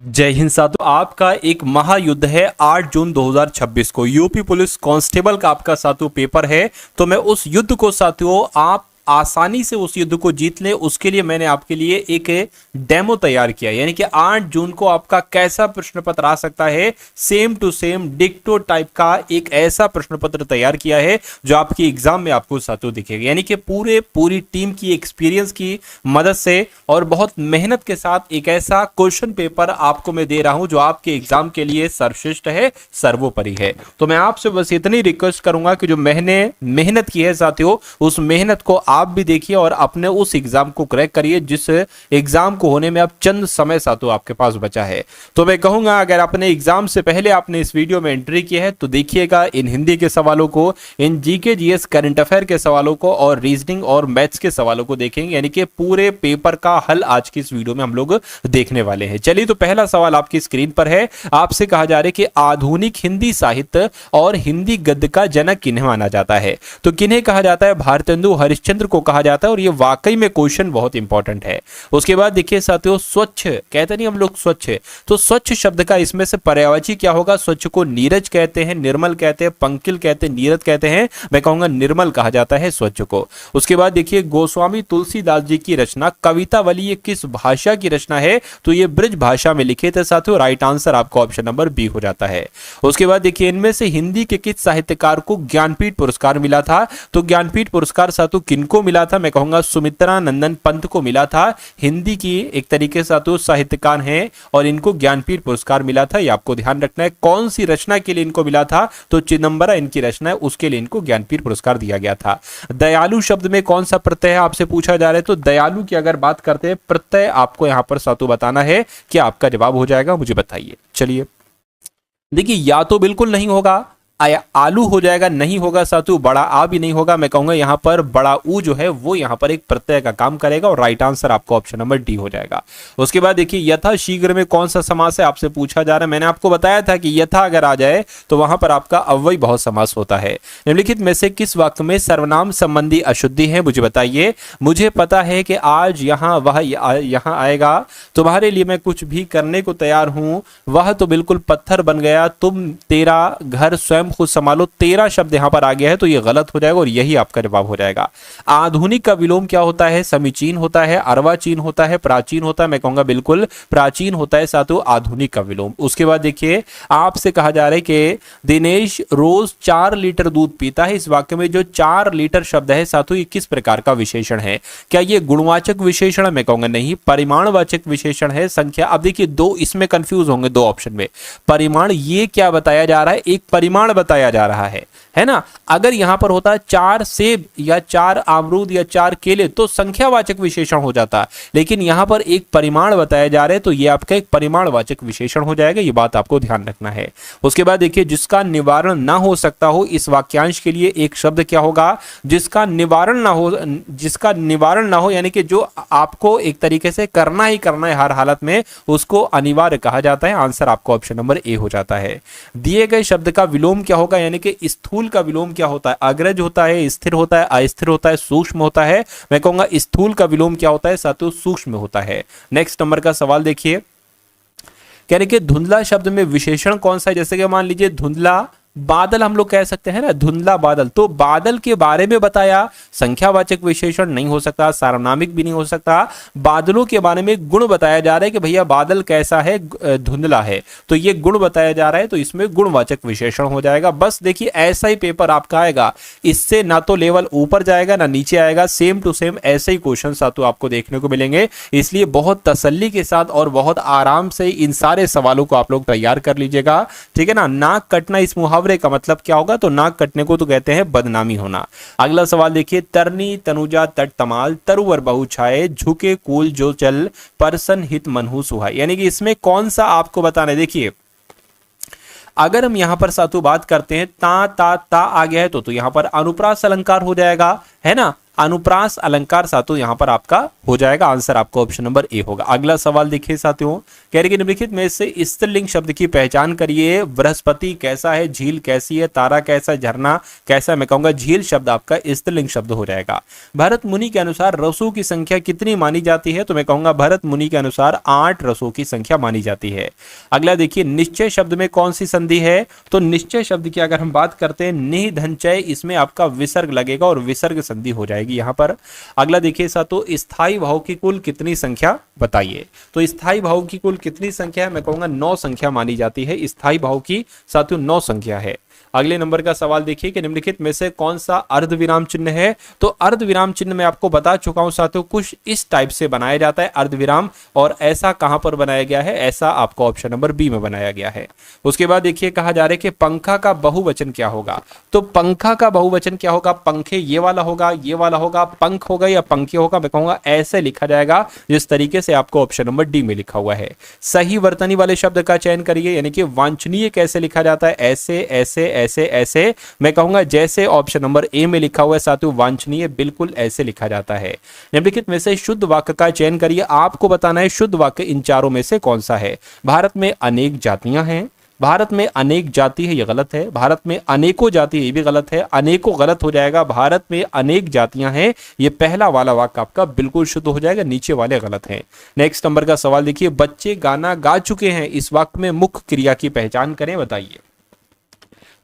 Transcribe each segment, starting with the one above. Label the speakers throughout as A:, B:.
A: जय हिंद साथियों। आपका एक महायुद्ध है 8 जून 2026 को यूपी पुलिस कांस्टेबल का आपका साथियों पेपर है। तो मैं उस युद्ध को साथियों आप आसानी से उस युद्ध को जीत लें उसके लिए मैंने आपके लिए एक डेमो तैयार किया, यानी कि 8 जून को आपका कैसा प्रश्न पत्र आ सकता है, सेम टू सेम डिक्टो टाइप का एक ऐसा प्रश्न पत्र तैयार किया है जो आपकी एग्जाम में आपको साथियों दिखेगा। यानी कि पूरी टीम की एक्सपीरियंस की मदद से और बहुत मेहनत के साथ एक ऐसा क्वेश्चन पेपर आपको मैं दे रहा हूं जो आपके एग्जाम के लिए सर्वश्रेष्ठ है, सर्वोपरि है। तो मैं आपसे बस इतनी रिक्वेस्ट करूंगा कि जो मैंने मेहनत की है साथियों, उस मेहनत को आप भी देखिए और अपने उस एग्जाम को क्रैक करिए जिस एग्जाम को होने में अब चंद समय साथियों आपके पास बचा है। तो मैं कहूंगा अगर अपने एग्जाम से पहले आपने इस वीडियो में एंट्री की है तो देखिएगा इन हिंदी के सवालों को, इन जीके जीएस करंट अफेयर के सवालों को और रीजनिंग और मैथ्स के सवालों को देखेंगे, यानी कि पूरे पेपर का हल आज की इस वीडियो में हम लोग देखने वाले हैं। चलिए तो पहला सवाल आपकी स्क्रीन पर है। आपसे कहा जा रहा है कि आधुनिक हिंदी साहित्य और हिंदी गद्य का जनक किन्हें माना जाता है। तो किन्हें कहा जाता है? भारतेंदु हरिश्चंद्र को कहा जाता है और ये वाकई में क्वेश्चन बहुत इंपॉर्टेंट है। उसके बाद देखिए साथियों, स्वच्छ कहते नहीं हम लोग स्वच्छ, तो स्वच्छ शब्द का इसमें से पर्यायवाची क्या होगा? स्वच्छ को नीरज कहते हैं, निर्मल कहते हैं, पंकिल कहते हैं, नीरज कहते हैं। मैं कहूंगा निर्मल कहा जाता है स्वच्छ को। उसके बाद देखिए गोस्वामी तुलसीदास जी की रचना कवितावली ये किस भाषा की रचना है? तो ये ब्रज भाषा में लिखे थे साथियों। राइट आंसर आपको ऑप्शन नंबर बी हो जाता है। उसके बाद देखिए इनमें से हिंदी के किस साहित्यकार को ज्ञानपीठ पुरस्कार मिला था? तो ज्ञानपीठ पुरस्कार साथियों किनको मिला था? मैं कहूंगा सुमित्रा नंदन पंत को मिला था। हिंदी की एक तरीके से तो साहित्यकार हैं और इनको ज्ञानपीठ पुरस्कार मिला था। ये आपको ध्यान रखना है। कौन सी रचना के लिए इनको मिला था? तो चिदंबरा इनकी रचना है, उसके लिए इनको ज्ञानपीठ पुरस्कार दिया गया था। दयालु शब्द में कौन सा प्रत्यय है आपसे पूछा जा रहा है। तो दयालु की अगर बात करते हैं प्रत्यय आपको यहां पर सातु बताना है। क्या आपका जवाब हो जाएगा? मुझे बताइए। चलिए देखिए, या तो बिल्कुल नहीं होगा, आलू हो जाएगा, नहीं होगा साथियों, बड़ा आ भी नहीं होगा। मैं कहूंगा यहां पर बड़ा ऊ जो है वो यहां पर एक प्रत्यय का काम करेगा और राइट आंसर आपको ऑप्शन नंबर डी हो जाएगा। उसके बाद देखिए यथा शीघ्र में कौन सा समास है आपसे पूछा जा रहा है। मैंने आपको बताया था कि यथा अगर आ जाए तो वहां पर आपका अव्ययी बहुत समास होता है। निम्नलिखित में से किस वाक्य में सर्वनाम संबंधी अशुद्धि है? मुझे बताइए। मुझे पता है कि आज यहां वह यहां आएगा, तुम्हारे लिए मैं कुछ भी करने को तैयार हूं, वह तो बिल्कुल पत्थर बन गया, तुम तेरा घर स्वयं खुद संभालो। तेरा शब्द यहां पर आ गया है तो यह गलत हो जाएगा और यही आपका जवाब हो जाएगा। आधुनिक का विलोम क्या होता है? समीचीन होता है, अर्वाचीन होता है, प्राचीन होता है। मैं कहूंगा बिल्कुल प्राचीन होता है साथियों आधुनिक का विलोम। उसके बाद देखिए आपसे कहा जा रहा है कि दिनेश रोज 4 लीटर दूध पीता है। इस वाक्य में जो 4 लीटर शब्द है साथियों ये किस प्रकार का विशेषण है? क्या ये गुणवाचक विशेषण है? मैं कहूंगा नहीं, परिमाणवाचक विशेषण है। संख्या अब देखिए दो इसमें कंफ्यूज होंगे दो ऑप्शन में। परिमाण ये क्या बताया जा रहा है? एक परिमाण बताया जा रहा है ना। अगर यहां पर होता 4 सेब या 4 अमरूद या 4 केले तो संख्यावाचक विशेषण हो जाता, लेकिन यहां पर एक परिमाण बताया जा रहा है तो यह आपका एक परिमाणवाचक विशेषण हो जाएगा। यह बात आपको ध्यान रखना है। उसके बाद देखिए जिसका निवारण ना हो सकता हो, इस वाक्यांश के लिए एक शब्द क्या होगा? जिसका निवारण ना हो, जिसका निवारण ना हो यानी कि जो आपको एक तरीके से करना ही करना है हर हालत में, उसको अनिवार्य कहा जाता है। आंसर आपको ऑप्शन नंबर ए हो जाता है। दिए गए शब्द का विलोम क्या होगा? यानी कि स्थूल का विलोम क्या होता है? अग्रज होता है, स्थिर होता है, अस्थिर होता है, सूक्ष्म होता है। मैं कहूंगा स्थूल का विलोम क्या होता है साथियों? सूक्ष्म होता है। नेक्स्ट नंबर का सवाल देखिए, कह रहे कि धुंधला शब्द में विशेषण कौन सा है? जैसे कि मान लीजिए धुंधला बादल हम लोग कह सकते हैं ना, धुंधला बादल। तो बादल के बारे में बताया, संख्यावाचक विशेषण नहीं हो सकता, सार्वनामिक भी नहीं हो सकता। बादलों के बारे में गुण बताया जा रहा है कि भैया बादल कैसा है? धुंधला है, तो ये गुण बताया जा रहा है तो इसमें गुणवाचक विशेषण हो जाएगा। बस देखिए ऐसा ही पेपर आपका आएगा, इससे ना तो लेवल ऊपर जाएगा ना नीचे आएगा, सेम टू सेम ऐसे ही क्वेश्चन साथियों आपको देखने को मिलेंगे। इसलिए बहुत तसल्ली के साथ और बहुत आराम से इन सारे सवालों को आप लोग तैयार कर लीजिएगा, ठीक है ना। नाक कटना इस मुहावरे का मतलब क्या होगा? तो नाक कटने को तो कहते हैं बदनामी होना। अगला सवाल देखिए, तरनी तनुजा तट तमाल, तरुवर बहु छाए, झुके कूल जो चल, परसन हित मनहु सुहाय। यानी कि इसमें कौन सा आपको बताना है? देखिए अगर हम यहां पर सातु बात करते हैं ता ता ता आ गया है तो यहां पर अनुप्रास अलंकार हो जाएगा। है ना, अनुप्रास अलंकार साथियों यहां पर आपका हो जाएगा। आंसर आपका ऑप्शन नंबर ए होगा। अगला सवाल देखिए साथियों, कह रहे कि निम्नलिखित में से स्त्रीलिंग शब्द की पहचान करिए। बृहस्पति कैसा है, झील कैसी है, तारा कैसा, झरना कैसा। मैं कहूंगा झील शब्द आपका स्त्रीलिंग शब्द हो जाएगा। भरत मुनि के अनुसार रसों की संख्या कितनी मानी जाती है, तो मैं कहूंगा भरत मुनि के अनुसार 8 रसों की संख्या मानी जाती है। अगला देखिए, निश्चय शब्द में कौन सी संधि है, तो निश्चय शब्द की अगर हम बात करते हैं निधनचय, इसमें आपका विसर्ग लगेगा और विसर्ग संधि हो जाएगी यहां पर। अगला देखिए साथियों, स्थायी भाव की कुल कितनी संख्या बताइए, तो स्थायी भाव की कुल कितनी संख्या है, मैं कहूंगा 9 संख्या मानी जाती है। स्थायी भाव की साथियों 9 संख्या है। अगले नंबर का सवाल देखिए कि निम्नलिखित में से कौन सा अर्ध विराम चिन्ह है, तो अर्ध विराम चिन्ह मैं आपको बता चुका हूं साथियों, कुछ इस टाइप से बनाया जाता है अर्ध विराम, और ऐसा कहां पर बनाया गया है, ऐसा आपको ऑप्शन नंबर बी में बनाया गया है। उसके बाद देखिए कहा जा रहा है कि पंखा का बहुवचन क्या होगा, तो पंखा का बहुवचन क्या होगा, पंखे ये वाला होगा, ये वाला होगा, पंख होगा या पंखे होगा, मैं कहूंगा ऐसे लिखा जाएगा जिस तरीके से आपको ऑप्शन नंबर डी में लिखा हुआ है। सही वर्तनी वाले शब्द का चयन करिए, यानी कि वांछनीय कैसे लिखा जाता है, ऐसे ऐसे ऐसे ऐसे, मैं कहूंगा जैसे ऑप्शन नंबर ए में लिखा हुआ है साथियों, वांछनीय बिल्कुल ऐसे लिखा जाता है। निम्नलिखित में से शुद्ध वाक्य का चयन करिए, आपको बताना है शुद्ध वाक्य इन चारों में से कौन सा है। भारत में अनेक जातियां हैं, भारत में अनेक जाति है, ये गलत है। भारत में अनेकों जाति है, ये भी गलत है। अनेकों गलत हो जाएगा, भारत में अनेक जातियां हैं, ये पहला वाला वाक्य आपका बिल्कुल शुद्ध हो जाएगा, नीचे वाले गलत हैं। नेक्स्ट नंबर का सवाल देखिए, बच्चे गाना गा चुके हैं, इस वाक्य में मुख्य क्रिया की पहचान करें, बताइए।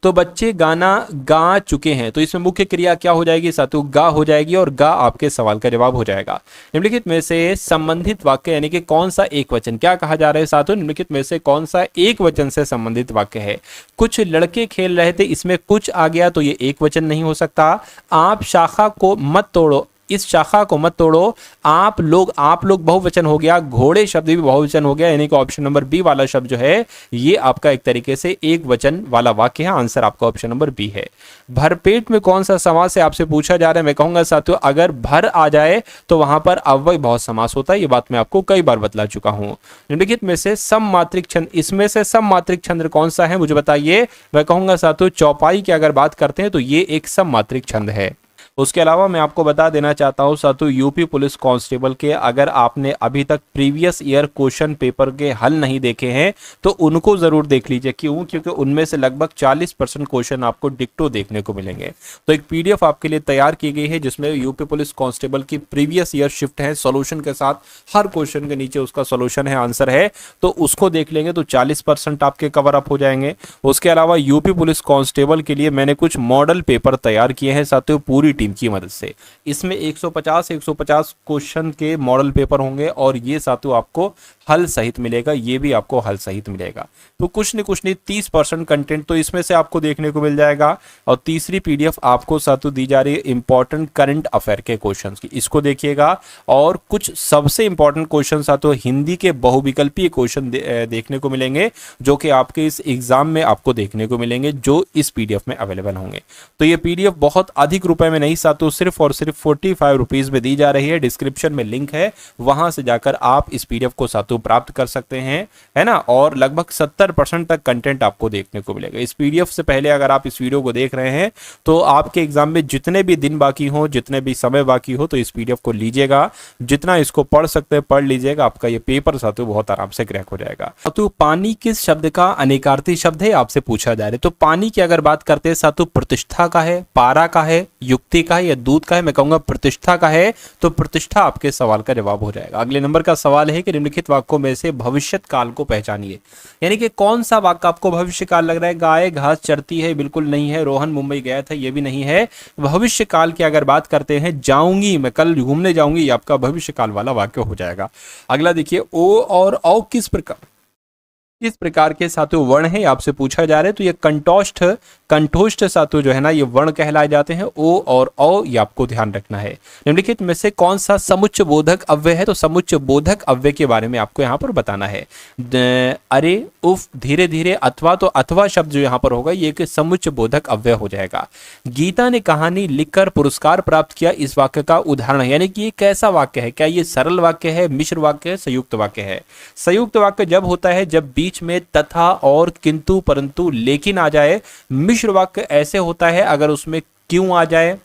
A: तो बच्चे गाना गा चुके हैं, तो इसमें मुख्य क्रिया क्या हो जाएगी साथियों, गा हो जाएगी, और गा आपके सवाल का जवाब हो जाएगा। निम्नलिखित में से संबंधित वाक्य यानी कि कौन सा एक वचन, क्या कहा जा रहा है साथियों, निम्नलिखित में से कौन सा एक वचन से संबंधित वाक्य है। कुछ लड़के खेल रहे थे, इसमें कुछ आ गया तो ये एक वचन नहीं हो सकता। आप शाखा को मत तोड़ो, इस शाखा को मत तोड़ो, आप लोग बहुवचन हो गया, घोड़े शब्द भी बहुवचन हो गया, यानी कि ऑप्शन नंबर बी वाला शब्द जो है ये आपका एक तरीके से एक वचन वाला वाक्य है। आंसर आपका ऑप्शन नंबर बी है। भरपेट में कौन सा समास है आपसे पूछा जा रहा है, मैं कहूंगा साथियों अगर भर आ जाए तो वहां पर अव्यय भाव समास होता है, ये बात मैं आपको कई बार बतला चुका हूं। निम्नलिखित में से सममात्रिक छंद, इसमें से सममात्रिक छंद कौन सा है मुझे बताइए। मैं कहूंगा साथियों चौपाई की अगर बात करते हैं तो ये एक सममात्रिक छंद है। उसके अलावा मैं आपको बता देना चाहता हूं साथियों, यूपी पुलिस कांस्टेबल के अगर आपने अभी तक प्रीवियस ईयर क्वेश्चन पेपर के हल नहीं देखे हैं तो उनको जरूर देख लीजिए। क्यों, क्योंकि उनमें से लगभग 40% क्वेश्चन आपको डिक्टो देखने को मिलेंगे। तो एक पीडीएफ आपके लिए तैयार की गई है जिसमें यूपी पुलिस कांस्टेबल की प्रीवियस ईयर शिफ्ट है, सोल्यूशन के साथ, हर क्वेश्चन के नीचे उसका सोल्यूशन है, आंसर है, तो उसको देख लेंगे तो 40% आपके कवर अप हो जाएंगे। उसके अलावा यूपी पुलिस कांस्टेबल के लिए मैंने कुछ मॉडल पेपर तैयार किए हैं साथियों पूरी टीम की मदद से। इसमें 150 क्वेश्चन के मॉडल पेपर होंगे और ये साथियों आपको हल सहित मिलेगा, ये भी आपको हल सहित मिलेगा। तो कुछ नहीं 30% कंटेंट तो इसमें से आपको देखने को मिल जाएगा। और तीसरी पीडीएफ आपको साथियों दी जा रही है इंपॉर्टेंट करंट अफेयर के क्वेश्चंस की, इसको देखिएगा। और कुछ सबसे इंपॉर्टेंट क्वेश्चन साथियों हिंदी के बहुविकल्पीय क्वेश्चन देखने को मिलेंगे जो कि आपके इस एग्जाम में आपको देखने को मिलेंगे, जो इस पीडीएफ में अवेलेबल होंगे। तो ये पीडीएफ बहुत अधिक रुपए में नहीं साथियों, सिर्फ और सिर्फ 45 रुपीज में दी जा रही है। डिस्क्रिप्शन में लिंक है, वहां से जाकर आप इस पीडीएफ को साथियों प्राप्त कर सकते हैं, है ना। और लगभग 70% तक कंटेंट आपको देखने को मिलेगा। इस पीडीएफ से पहले अगर आप इस वीडियो को देख रहे हैं तो आपके एग्जाम में जितने भी दिन बाकी हो, जितने भी समय बाकी हो, तो इस पीडीएफ को लीजिएगा, जितना इसको पढ़ सकते हैं पढ़ लीजिएगा, आपका ये पेपर साथियों बहुत आराम से क्रैक हो जाएगा। तो पानी किस शब्द का अनेकार्थी शब्द है आपसे पूछा जा रहा है। तो पानी की अगर बात करते हैं साथियों प्रतिष्ठा का है, पारा का है, युक्ति का है या दूध का है, मैं कहूंगा प्रतिष्ठा का है। तो प्रतिष्ठा आपके सवाल का जवाब हो जाएगा। अगले नंबर का सवाल है कि निम्नलिखित वाक्यों में से भविष्यत काल को पहचानिए, यानी कि कौन सा वाक्य आपको भविष्य काल लग रहा है। गाय घास चरती है, बिल्कुल नहीं है। रोहन मुंबई गया था, ये भी नहीं है। भविष्य काल की अगर बात करते हैं, जाऊंगी मैं कल घूमने जाऊंगी, ये आपका भविष्य काल वाला वाक्य हो जाएगा। अगला देखिए, ओ और औ किस प्रकार के साथियों वर्ण है आपसे पूछा जा रहा है। तो ये कंठोष्ठ साथियों जो है ना, ये वर्ण कहलाए जाते हैं। ओ और औ, ये आपको ध्यान रखना है। निम्नलिखित में से कौन सा समुच्चय बोधक अव्यय है। तो समुच्चय बोधक अव्यय के बारे में आपको यहाँ पर बताना है। अरे, उफ, धीरे धीरे, अथवा, तो अथवा शब्द जो यहाँ पर होगा ये एक समुच्चय बोधक अव्यय हो जाएगा। गीता ने कहानी लिखकर पुरस्कार प्राप्त किया, इस वाक्य का उदाहरण है, यानी कि ये कैसा वाक्य है। क्या ये सरल वाक्य है, मिश्र वाक्य है, संयुक्त वाक्य है। संयुक्त वाक्य जब होता है जब बीच में तथा और किंतु परंतु लेकिन आ जाए। मिश्र वाक्य ऐसे होता है अगर उसमें क्यों आ जाए,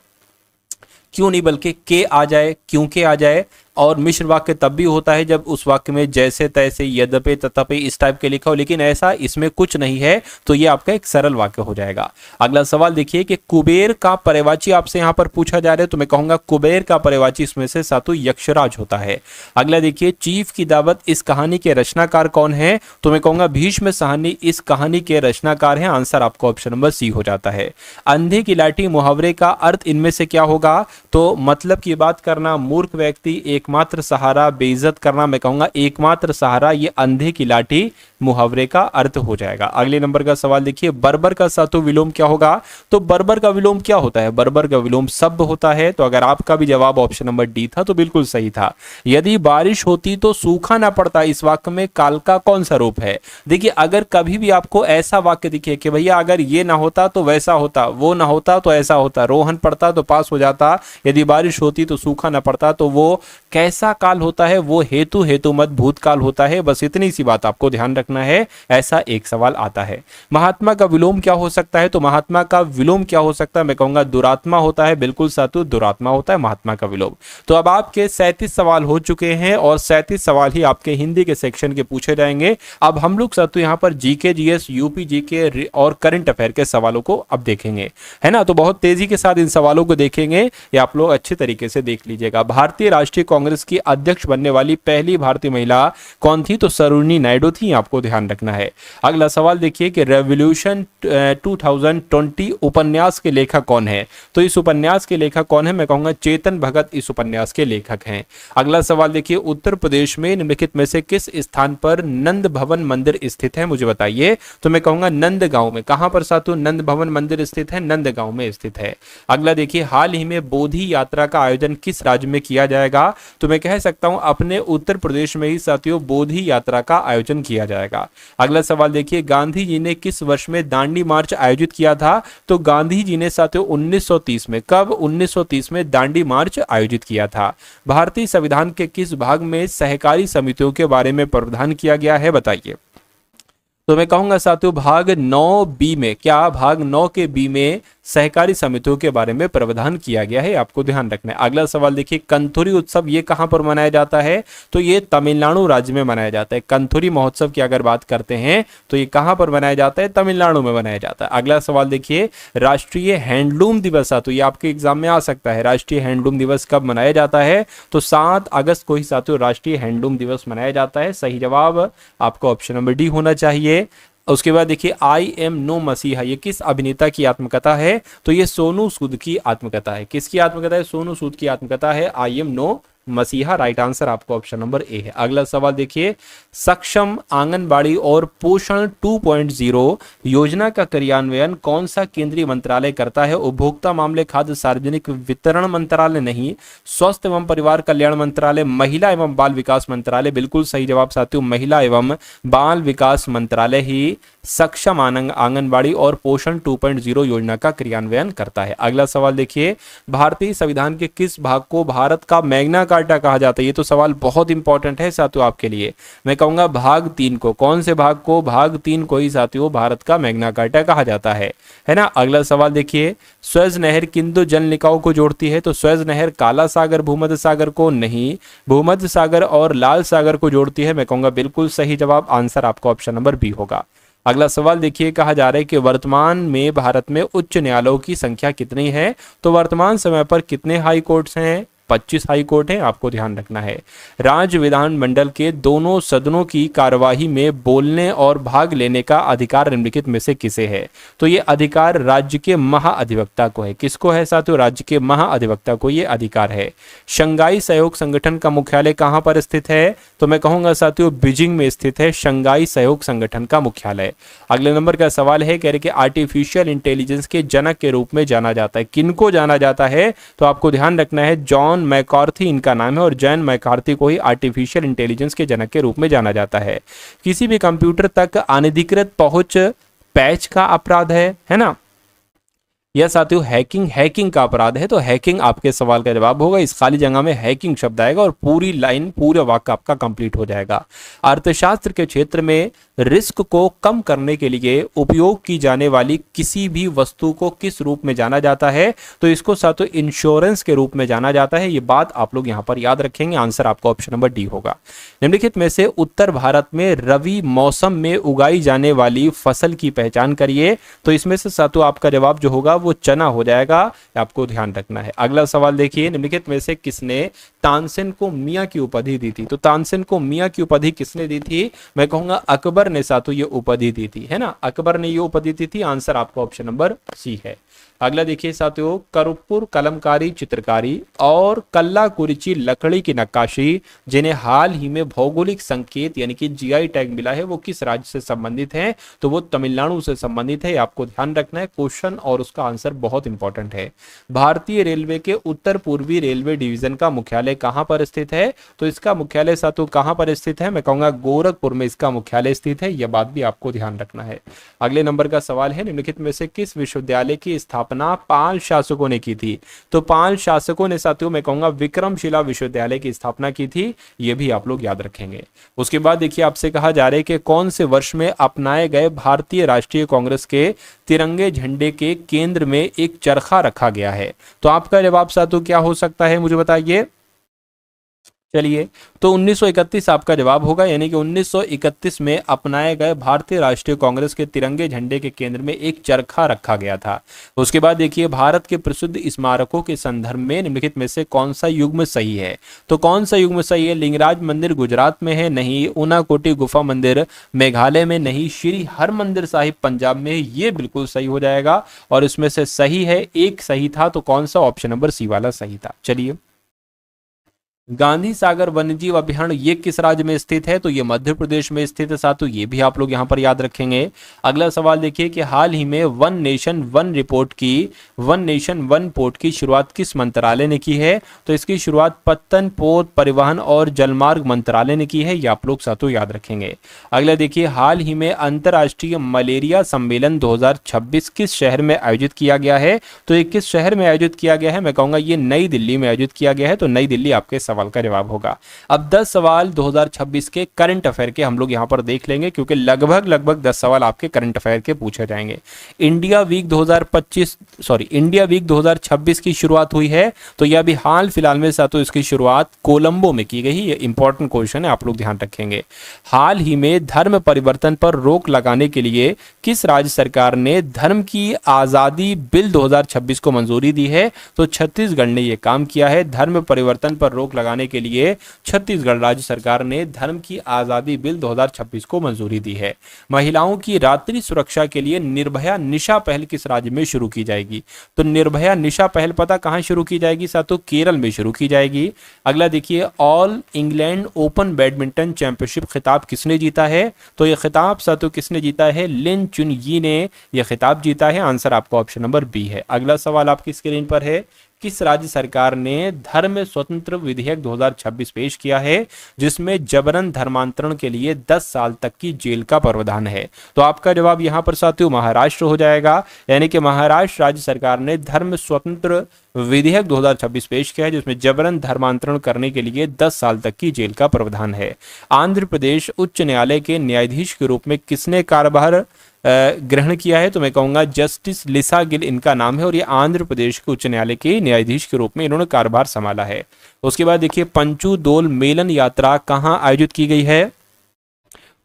A: क्यों नहीं बल्कि के आ जाए, क्योंकि आ जाए। और मिश्र वाक्य तब भी होता है जब उस वाक्य में जैसे तैसे, यद्यपि, तथापि इस टाइप के लिखा हो, लेकिन ऐसा इसमें कुछ नहीं है, तो ये आपका एक सरल वाक्य हो जाएगा। अगला सवाल देखिए कि कुबेर का पर्यायवाची आपसे यहां पर पूछा जा रहा है, तो मैं कहूंगा कुबेर का पर्यायवाची इसमें से सातु यक्षराज होता है। अगला देखिए, चीफ की दावत इस कहानी के रचनाकार कौन है, तो मैं कहूंगा भीष्म साहनी इस कहानी के रचनाकार हैं। आंसर आपको ऑप्शन नंबर सी हो जाता है। अंधे की लाठी मुहावरे का अर्थ इनमें से क्या होगा, तो मतलब की बात करना, मूर्ख व्यक्ति, एकमात्र सहारा, बेइज्जत करना। मैं कहूंगा एकमात्र सहारा, ये अंधे की लाठी मुहावरे का अर्थ हो जाएगा। अगले नंबर का सवाल देखिए, बर्बर का सातु विलोम क्या होगा, तो बर्बर का विलोम क्या होता है, बर्बर का विलोम शब्द होता है। तो अगर आपका भी जवाब ऑप्शन नंबर डी था तो बिल्कुल सही था। यदि बारिश होती तो सूखा ना पड़ता, इस वाक्य में काल का कौन सा रूप है। देखिए अगर कभी भी आपको ऐसा वाक्य दिखे कि भैया अगर ये ना होता तो वैसा होता, वो ना होता तो ऐसा होता, रोहन पड़ता तो पास हो जाता, यदि बारिश होती तो सूखा ना पड़ता, तो वो कैसा काल होता है, वो हेतु हेतु मत भूतकाल होता है। बस इतनी सी बात आपको ध्यान रखना है। ऐसा एक सवाल आता है। महात्मा का विलोम क्या हो सकता है, तो महात्मा का विलोम क्या हो सकता है, मैं कहूंगा दुरात्मा होता है। बिल्कुल सातु दुरात्मा होता है महात्मा का विलोम। तो अब आपके 37 सवाल हो चुके हैं और 37 सवाल ही आपके हिंदी के सेक्शन के पूछे जाएंगे। अब हम लोग सातु यहाँ पर जीके, जीएस, यूपी जीके और करंट अफेयर के सवालों को अब देखेंगे, है ना। तो बहुत तेजी के साथ इन सवालों को देखेंगे, ये आप लोग अच्छे तरीके से देख लीजिएगा। भारतीय राष्ट्रीय कांग्रेस की अध्यक्ष बनने वाली पहली भारतीय महिला कौन थी, तो सरोजिनी नायडू थी, आपको ध्यान रखना है। अगला सवाल देखिए कि रेवोल्यूशन 2020 उपन्यास के लेखक कौन है, तो इस उपन्यास के लेखक कौन है, मैं कहूंगा चेतन भगत इस उपन्यास के लेखक हैं। अगला सवाल देखिए, उत्तर प्रदेश में निम्नलिखित में से किस स्थान पर नंद भवन मंदिर स्थित है, मुझे बताइए। तो मैं कहूंगा नंदगांव में। कहां पर सातु नंद भवन मंदिर स्थित है, नंदगांव में स्थित है। अगला देखिए, हाल ही में बोधि यात्रा का आयोजन किस राज्य में किया जाएगा, तो मैं कह सकता हूं अपने उत्तर प्रदेश में ही साथियों बोधि यात्रा का आयोजन किया जाएगा। अगला सवाल देखिए, गांधी जी ने किस वर्ष में दांडी मार्च आयोजित किया था, तो गांधी जी ने साथियों 1930 में, कब, 1930 में दांडी मार्च आयोजित किया था। भारतीय संविधान के किस भाग में सहकारी समितियों के बारे में प्रावधान किया गया है, बताइए। तो मैं कहूंगा साथियों भाग 9 बी में, क्या भाग 9 के बी में सहकारी समितियों के बारे में प्रावधान किया गया है, आपको ध्यान रखना है। अगला सवाल देखिए, कंथुरी उत्सव ये कहां पर मनाया जाता है, तो ये तमिलनाडु राज्य में मनाया जाता है। कंथुरी महोत्सव की अगर बात करते हैं तो ये कहां पर मनाया जाता है, तमिलनाडु में मनाया जाता है। अगला सवाल देखिए, राष्ट्रीय हैंडलूम दिवस, तो ये आपके एग्जाम में आ सकता है। राष्ट्रीय हैंडलूम दिवस कब मनाया जाता है, तो 7 अगस्त को ही साथियों राष्ट्रीय हैंडलूम दिवस मनाया जाता है। सही जवाब आपको ऑप्शन नंबर डी होना चाहिए। उसके बाद देखिए, आई एम नो मसीहा, ये किस अभिनेता की आत्मकथा है, तो ये सोनू सूद की आत्मकथा है। किसकी आत्मकथा है, सोनू सूद की आत्मकथा है आई एम नो मसीहा। राइट आंसर आपको ऑप्शन नंबर ए है। अगला सवाल देखिए, सक्षम आंगनबाड़ी और पोषण 2.0 योजना का क्रियान्वयन कौन सा केंद्रीय मंत्रालय करता है, उपभोक्ता मामले, खाद्य सार्वजनिक वितरण मंत्रालय नहीं, स्वास्थ्य एवं परिवार कल्याण मंत्रालय, महिला एवं बाल विकास मंत्रालय। बिल्कुल सही जवाब साथियों, महिला एवं बाल विकास मंत्रालय ही सक्षम आंगनबाड़ी और पोषण 2.0 योजना का क्रियान्वयन करता है। अगला सवाल देखिए, भारतीय संविधान के किस भाग को भारत का मैग्ना कार्टा कहा जाता है, ये तो सवाल बहुत इंपॉर्टेंट है साथियों आपके लिए। मैं कहूंगा भाग 3 को, कौन से भाग को, भाग 3 को ही साथियों भारत का मैग्ना कार्टा कहा जाता है ना। अगला सवाल देखिए, स्वेज नहर किन दो जल निकायों को जोड़ती है, तो स्वेज नहर काला सागर भूमध्य सागर को नहीं, भूमध्य सागर और लाल सागर को जोड़ती है। मैं कहूंगा बिल्कुल सही जवाब, आंसर आपको ऑप्शन नंबर बी होगा। अगला सवाल देखिए, कहा जा रहा है कि वर्तमान में भारत में उच्च न्यायालयों की संख्या कितनी है, तो वर्तमान समय पर कितने हाई कोर्ट्स हैं, 25 हाई कोर्ट है, आपको ध्यान रखना है। राज्य विधानमंडल के दोनों सदनों की कार्यवाही में बोलने और भाग लेने का अधिकार निम्नलिखित में से किसे है, तो ये अधिकार राज्य के महाअधिवक्ता को है। किसको है साथियों, राज्य के महाअधिवक्ता को ये अधिकार है। शंघाई सहयोग संगठन का मुख्यालय कहां पर स्थित है, तो मैं कहूंगा साथियों बीजिंग में स्थित है शंघाई सहयोग संगठन का मुख्यालय। अगले नंबर का सवाल है, कह रहे कि आर्टिफिशियल इंटेलिजेंस के जनक के रूप में जाना जाता है, किनको जाना जाता है, तो आपको ध्यान रखना है जॉन मैकार्थी इनका नाम है और जॉन मैकार्थी को ही आर्टिफिशियल इंटेलिजेंस के जनक के रूप में जाना जाता है। किसी भी कंप्यूटर तक अनधिकृत पहुंच पैच का अपराध है ना। यह साथियों हैकिंग का अपराध है, तो हैकिंग आपके सवाल का जवाब होगा। इस खाली जगह में हैकिंग शब्द आएगा और पूरी लाइन पूरा वाक्य आपका कंप्लीट हो जाएगा। अर्थशास्त्र के क्षेत्र में रिस्क को कम करने के लिए उपयोग की जाने वाली किसी भी वस्तु को किस रूप में जाना जाता है? तो इसको साथियों इंश्योरेंस के रूप में जाना जाता है। ये बात आप लोग यहां पर याद रखेंगे। आंसर आपका ऑप्शन नंबर डी होगा। निम्नलिखित में से उत्तर भारत में रवि मौसम में उगाई जाने वाली फसल की पहचान करिए। तो इसमें से साथियों आपका जवाब जो होगा वो चना हो जाएगा, आपको ध्यान रखना है। अगला सवाल देखिए, निम्नलिखित में से किसने तानसेन को मियां की उपाधि दी थी? तो तानसेन को मियां की उपाधि किसने दी थी? मैं कहूंगा अकबर ने साथियों ये उपाधि दी थी, है ना, अकबर ने ये उपाधि दी थी। आंसर आपका ऑप्शन नंबर सी है। अगला देखिए साथियों, कर्पूर कलमकारी चित्रकारी और कल्ला कुरिची लकड़ी की नक्काशी जिन्हें हाल ही में भौगोलिक संकेत यानी कि जीआई टैग मिला है, वो किस राज्य से संबंधित है? तो वो तमिलनाडु से संबंधित है। आपको ध्यान रखना है क्वेश्चन और उसका आंसर बहुत इंपॉर्टेंट है। भारतीय रेलवे के उत्तर पूर्वी रेलवे डिवीजन का मुख्यालय कहां पर स्थित है? तो इसका मुख्यालय साथियों कहां पर स्थित है? मैं कहूंगा गोरखपुर में इसका मुख्यालय स्थित है। यह बात भी आपको ध्यान रखना है। अगले नंबर का सवाल है, निम्नलिखित में से किस विश्वविद्यालय की स्थापना पाल शासकों ने की थी? तो पाल शासकों ने साथियों मैं कहूंगा विक्रमशिला विश्वविद्यालय की स्थापना की थी। यह भी आप लोग याद रखेंगे। उसके बाद देखिए आपसे कहा जा रहा है कि कौन से वर्ष में अपनाए गए भारतीय राष्ट्रीय कांग्रेस के तिरंगे झंडे के केंद्र में एक चरखा रखा गया है? तो आपका जवाब साथियों क्या हो सकता है, मुझे बताइए। चलिए, तो 1931 आपका जवाब होगा, यानी कि 1931 में अपनाए गए भारतीय राष्ट्रीय कांग्रेस के तिरंगे झंडे के केंद्र में एक चरखा रखा गया था। उसके बाद देखिए, भारत के प्रसिद्ध स्मारकों के संदर्भ में निम्नलिखित में से कौन सा युग्म सही है? तो कौन सा युग्म सही है? लिंगराज मंदिर गुजरात में है? नहीं। ऊनाकोटी गुफा मंदिर मेघालय में? नहीं। श्री हरमंदिर साहिब पंजाब में है? ये बिल्कुल सही हो जाएगा और इसमें से सही है, एक सही था, तो कौन सा? ऑप्शन नंबर सी वाला सही था। चलिए, गांधी सागर वन्यजीव अभयारण्य ये किस राज्य में स्थित है? तो ये मध्य प्रदेश में स्थित है साथियों, ये भी आप लोग यहां पर याद रखेंगे। अगला सवाल देखिए कि हाल ही में वन नेशन वन पोर्ट की शुरुआत किस मंत्रालय ने की है? तो इसकी शुरुआत पत्तन पोत परिवहन और जलमार्ग मंत्रालय ने की है। ये आप लोग साथियों याद रखेंगे। अगला देखिए, हाल ही में अंतर्राष्ट्रीय मलेरिया सम्मेलन 2026 किस शहर में आयोजित किया गया है? तो ये किस शहर में आयोजित किया गया है? मैं कहूंगा ये नई दिल्ली में आयोजित किया गया है। तो नई दिल्ली आपके सवाल का जवाब होगा। अब 10 सवाल 2026 के करंट अफेयर के हम लोग यहां पर देख लेंगे, क्योंकि लगभग 10 सवाल आपके करंट अफेयर के पूछे जाएंगे। इंडिया वीक 2026 की शुरुआत हुई है, तो यह भी हाल फिलहाल में साथियों इसकी शुरुआत कोलंबो में की गई। ये इंपॉर्टेंट क्वेश्चन है, आप लोग ध्यान रखेंगे। हाल ही में धर्म परिवर्तन पर रोक लगाने के लिए किस राज्य सरकार ने धर्म की आजादी बिल 2026 को मंजूरी दी है? तो छत्तीसगढ़ ने यह काम किया है। धर्म परिवर्तन पर रोक लगाने के लिए छत्तीसगढ़ राज्य सरकार ने धर्म की आजादी बिल 2026 को मंजूरी दी है। महिलाओं की रात्रि सुरक्षा के लिए निर्भया निशा पहल किस राज्य में शुरू की जाएगी? तो निर्भया निशा पहल पता कहां शुरू की जाएगी साथियों? केरल में शुरू की जाएगी। अगला देखिए, all England open badminton championship खिताब किसने जीता है? तो यह खिताब साथियों किसने जीता है? लिन चुनयी ने यह खिताब जीता है। आंसर आपका ऑप्शन नंबर बी है। अगला सवाल आपकी स्क्रीन पर है, किस राज्य सरकार ने धर्म स्वतंत्र विधेयक 2026 पेश किया है, जिसमें जबरन धर्मांतरण के लिए 10 साल तक की जेल का प्रावधान है? तो आपका जवाब यहां पर साथियों महाराष्ट्र हो जाएगा, यानी कि महाराष्ट्र राज्य सरकार ने धर्म स्वतंत्र विधेयक 2026 पेश किया है, जिसमें जबरन धर्मांतरण करने के लिए 10 साल तक की जेल का प्रावधान है। आंध्र प्रदेश उच्च न्यायालय के न्यायाधीश के रूप में किसने कार्यभार ग्रहण किया है? तो मैं कहूंगा जस्टिस लिसा गिल इनका नाम है, और ये आंध्र प्रदेश के उच्च न्यायालय के न्यायाधीश के रूप में इन्होंने कार्यभार संभाला है। उसके बाद देखिए, पंचू दोल मेलन यात्रा कहां आयोजित की गई है?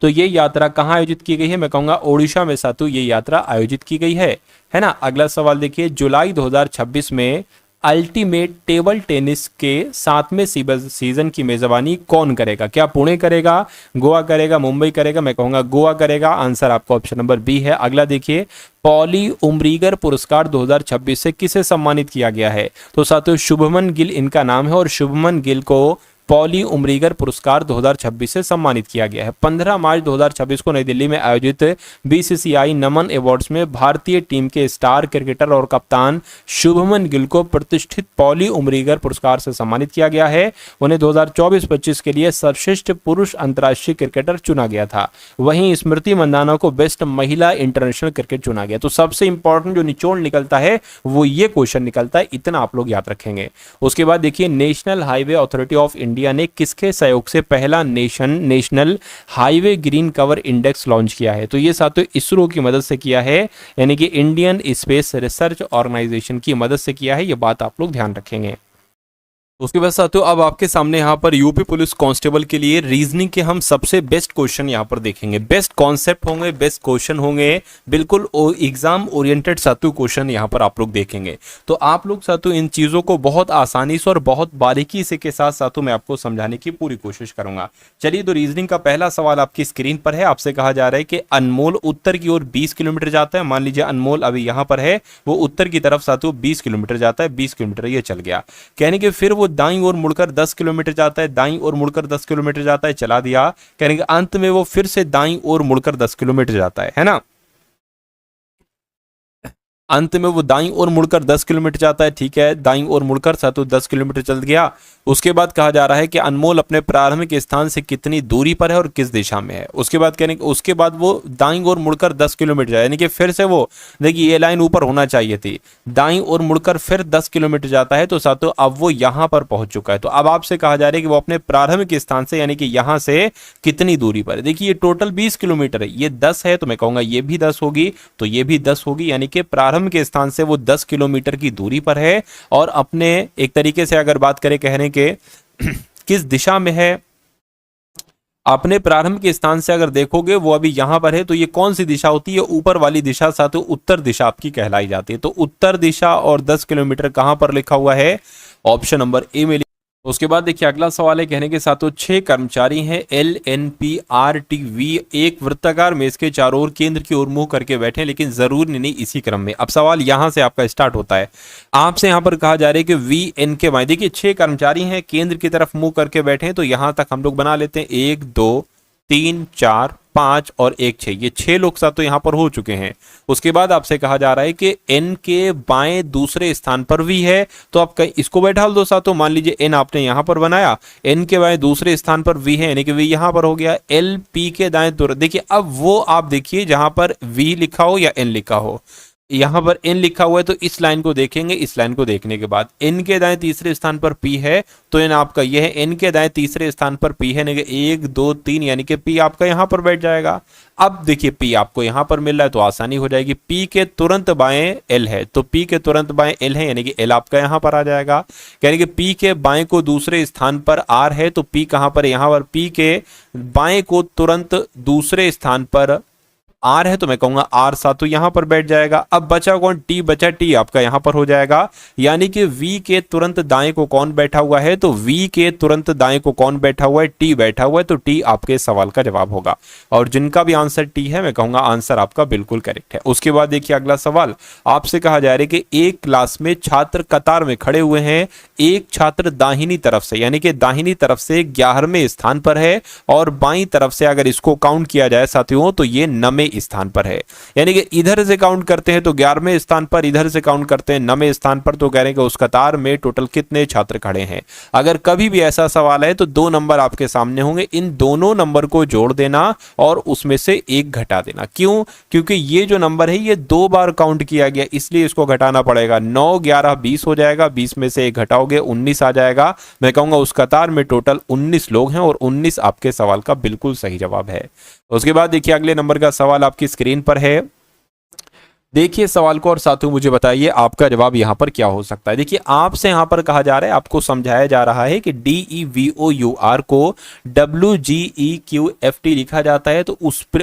A: तो ये यात्रा कहां आयोजित की गई है? मैं कहूंगा ओडिशा में साथियों ये यात्रा आयोजित की गई है ना। अगला सवाल देखिए, जुलाई 2026 में अल्टीमेट टेबल टेनिस के 7वें सीजन की मेजबानी कौन करेगा? क्या पुणे करेगा, गोवा करेगा, मुंबई करेगा? मैं कहूंगा गोवा करेगा। आंसर आपका ऑप्शन नंबर बी है। अगला देखिए, पॉली उमरीगर पुरस्कार 2026 से किसे सम्मानित किया गया है? तो साथियों शुभमन गिल इनका नाम है, और शुभमन गिल को पॉली उमरीगर पुरस्कार 2026 से सम्मानित किया गया है। 15 मार्च 2026 को नई दिल्ली में आयोजित बीसीसीआई नमन अवार्ड्स में भारतीय टीम के स्टार क्रिकेटर और कप्तान शुभमन गिल को प्रतिष्ठित पॉली उमरीगर पुरस्कार से सम्मानित किया गया है। उन्हें 2024-25 के लिए सर्वश्रेष्ठ पुरुष अंतर्राष्ट्रीय क्रिकेटर चुना गया था। वहीं स्मृति मंदाना को बेस्ट महिला इंटरनेशनल क्रिकेट चुना गया। तो सबसे इंपॉर्टेंट जो निचोड़ निकलता है वो ये क्वेश्चन निकलता है, इतना आप लोग याद रखेंगे। उसके बाद देखिए, national highway authority of India ने किसके सहयोग से पहला national highway green cover index launch किया है? तो ये साथियों इसरो की मदद से किया है, यानी कि इंडियन स्पेस रिसर्च ऑर्गेनाइजेशन की मदद से किया है। ये बात आप लोग ध्यान रखेंगे। उसके बाद साथियों अब आपके सामने यहाँ पर यूपी पुलिस कांस्टेबल के लिए रीजनिंग के हम सबसे बेस्ट क्वेश्चन यहाँ पर देखेंगे। बेस्ट कॉन्सेप्ट होंगे, बेस्ट क्वेश्चन होंगे, बिल्कुल एग्जाम ओरिएंटेड साथियों क्वेश्चन यहाँ पर आप लोग देखेंगे। तो आप लोग साथियों इन चीज़ों को बहुत आसानी से और बहुत बारीकी से के साथ साथियों मैं आपको समझाने की पूरी कोशिश करूंगा। चलिए, तो रीजनिंग का पहला सवाल आपकी स्क्रीन पर है। आपसे कहा जा रहा है कि अनमोल उत्तर की ओर 20 किलोमीटर जाता है। मान लीजिए अनमोल अभी यहाँ पर है, वो उत्तर की तरफ साथियों 20 किलोमीटर जाता है। 20 किलोमीटर ये चल गया, कहने के फिर वो दाईं ओर मुड़कर 10 किलोमीटर जाता है। दाईं ओर मुड़कर 10 किलोमीटर जाता है, चला दिया। कहने के अंत में वो फिर से दाईं ओर मुड़कर 10 किलोमीटर जाता है ना। अंत में वो दाईं ओर मुड़कर 10 किलोमीटर जाता है, ठीक है। दाईं ओर मुड़कर साथियों 10 किलोमीटर चल गया। उसके बाद कहा जा रहा है कि अनमोल अपने प्रारंभिक स्थान से कितनी दूरी पर है और किस दिशा में है। उसके बाद कहने उसके बाद वो दाईं ओर मुड़कर 10 किलोमीटर जाए, यानी कि फिर से वो देखिए ये लाइन ऊपर होना चाहिए थी, दाईं ओर मुड़कर फिर 10 किलोमीटर जाता है। तो साथियों अब वो यहां पर पहुंच चुका है। तो अब आपसे कहा जा रहा है कि वो अपने प्रारंभिक स्थान से यानी कि यहां से कितनी दूरी पर है। देखिए ये टोटल 20 किलोमीटर है, ये 10 है, तो मैं कहूंगा ये भी 10 होगी, तो ये भी 10 होगी, यानी कि प्रारंभ के स्थान से वो 10 किलोमीटर की दूरी पर है। और अपने एक तरीके से अगर बात करें कहने के किस दिशा में है, अपने प्रारंभ के स्थान से अगर देखोगे वो अभी यहां पर है, तो ये कौन सी दिशा होती है? ऊपर वाली दिशा साथियों उत्तर दिशा आपकी कहलाई जाती है। तो उत्तर दिशा और 10 किलोमीटर कहां पर लिखा हुआ है? ऑप्शन नंबर ए में। उसके बाद देखिए अगला सवाल है, कहने के साथियों 6 कर्मचारी हैं LNPRTV एक वृत्ताकार मेज के चारों ओर केंद्र की ओर मुंह करके बैठे, लेकिन जरूर नहीं इसी क्रम में। अब सवाल यहां से आपका स्टार्ट होता है। आपसे यहां पर कहा जा रहा है कि VN के बाएं, देखिए 6 कर्मचारी हैं केंद्र की तरफ मुंह करके बैठे हैं, तो यहां तक हम लोग बना लेते हैं 1 2 3 4 5 और 1 6, ये 6 लोग साथ तो यहां पर हो चुके हैं। उसके बाद आपसे कहा जा रहा है कि N के बाएं दूसरे स्थान पर V है, तो आप इसको बैठा दो साथों। मान लीजिए N आपने यहां पर बनाया, N के बाएं दूसरे स्थान पर V है, यानी कि V यहां पर हो गया। LP के दाएं देखिए अब वो आप देखिए जहां पर V लिखा हो या N लिखा हो, यहां पर N लिखा हुआ है, तो इस लाइन को देखेंगे। इस लाइन को देखने के बाद N के दाएं तीसरे स्थान पर P है, तो N आपका यह है। N के दाएं तीसरे स्थान पर P है, 1 2 3, यानी कि P आपका यहां पर बैठ जाएगा। अब देखिए P आपको यहां पर मिल रहा है, तो आसानी हो जाएगी। P के तुरंत बाएं L है, तो P के तुरंत बाएं L है, यानी कि L आपका यहां पर आ जाएगा। यानी कि P के बाएं को दूसरे स्थान पर R है, तो P कहां पर? यहां पर P के बाएं को तुरंत दूसरे स्थान पर R है, तो मैं कहूंगा R साथ तो यहां पर बैठ जाएगा। अब बचा कौन? T बचा, T आपका यहां पर हो जाएगा। यानी कि V के तुरंत दाएं को कौन बैठा हुआ है? तो V के तुरंत दाएं को कौन बैठा हुआ है? T बैठा हुआ है, तो T आपके सवाल का जवाब होगा। और जिनका भी आंसर T है, मैं कहूंगा आंसर आपका बिल्कुल करेक्ट है। उसके बाद देखिए अगला सवाल आपसे कहा जा रहा है कि एक क्लास में छात्र कतार में खड़े हुए हैं। एक छात्र दाहिनी तरफ से, यानी कि दाहिनी तरफ से 11वें स्थान पर है, और बाईं तरफ से अगर इसको काउंट किया जाए साथियों तो ये 9वें स्थान पर है। यानी कि इधर से काउंट करते हैं तो 11वें स्थान पर, इधर से काउंट करते हैं 9वें स्थान पर, तो कह रहे हैं कि उस कतार में टोटल कितने छात्र खड़े हैं। अगर कभी भी ऐसा सवाल है तो 2 नंबर आपके सामने होंगे, इन दोनों नंबर को जोड़ देना और उसमें से एक घटा देना। क्यों? क्योंकि ये जो नंबर है ये 2 बार काउंट किया गया, इसलिए इसको घटाना पड़ेगा। 9 11 20 हो जाएगा, 20 में से एक घटाओगे 19 आ जाएगा। मैं कहूंगा उस कतार में टोटल 19 लोग हैं, और 19 आपके सवाल का बिल्कुल सही जवाब है। उसके बाद देखिए अगले नंबर का सवाल आपकी स्क्रीन पर है। देखिए सवाल को और साथियों मुझे बताइए आपका जवाब यहां पर क्या हो सकता है। देखिए आपसे यहां पर कहा जा रहा है, आपको समझाया जा रहा है कि DEVOUR को WGEQFT लिखा जाता है, तो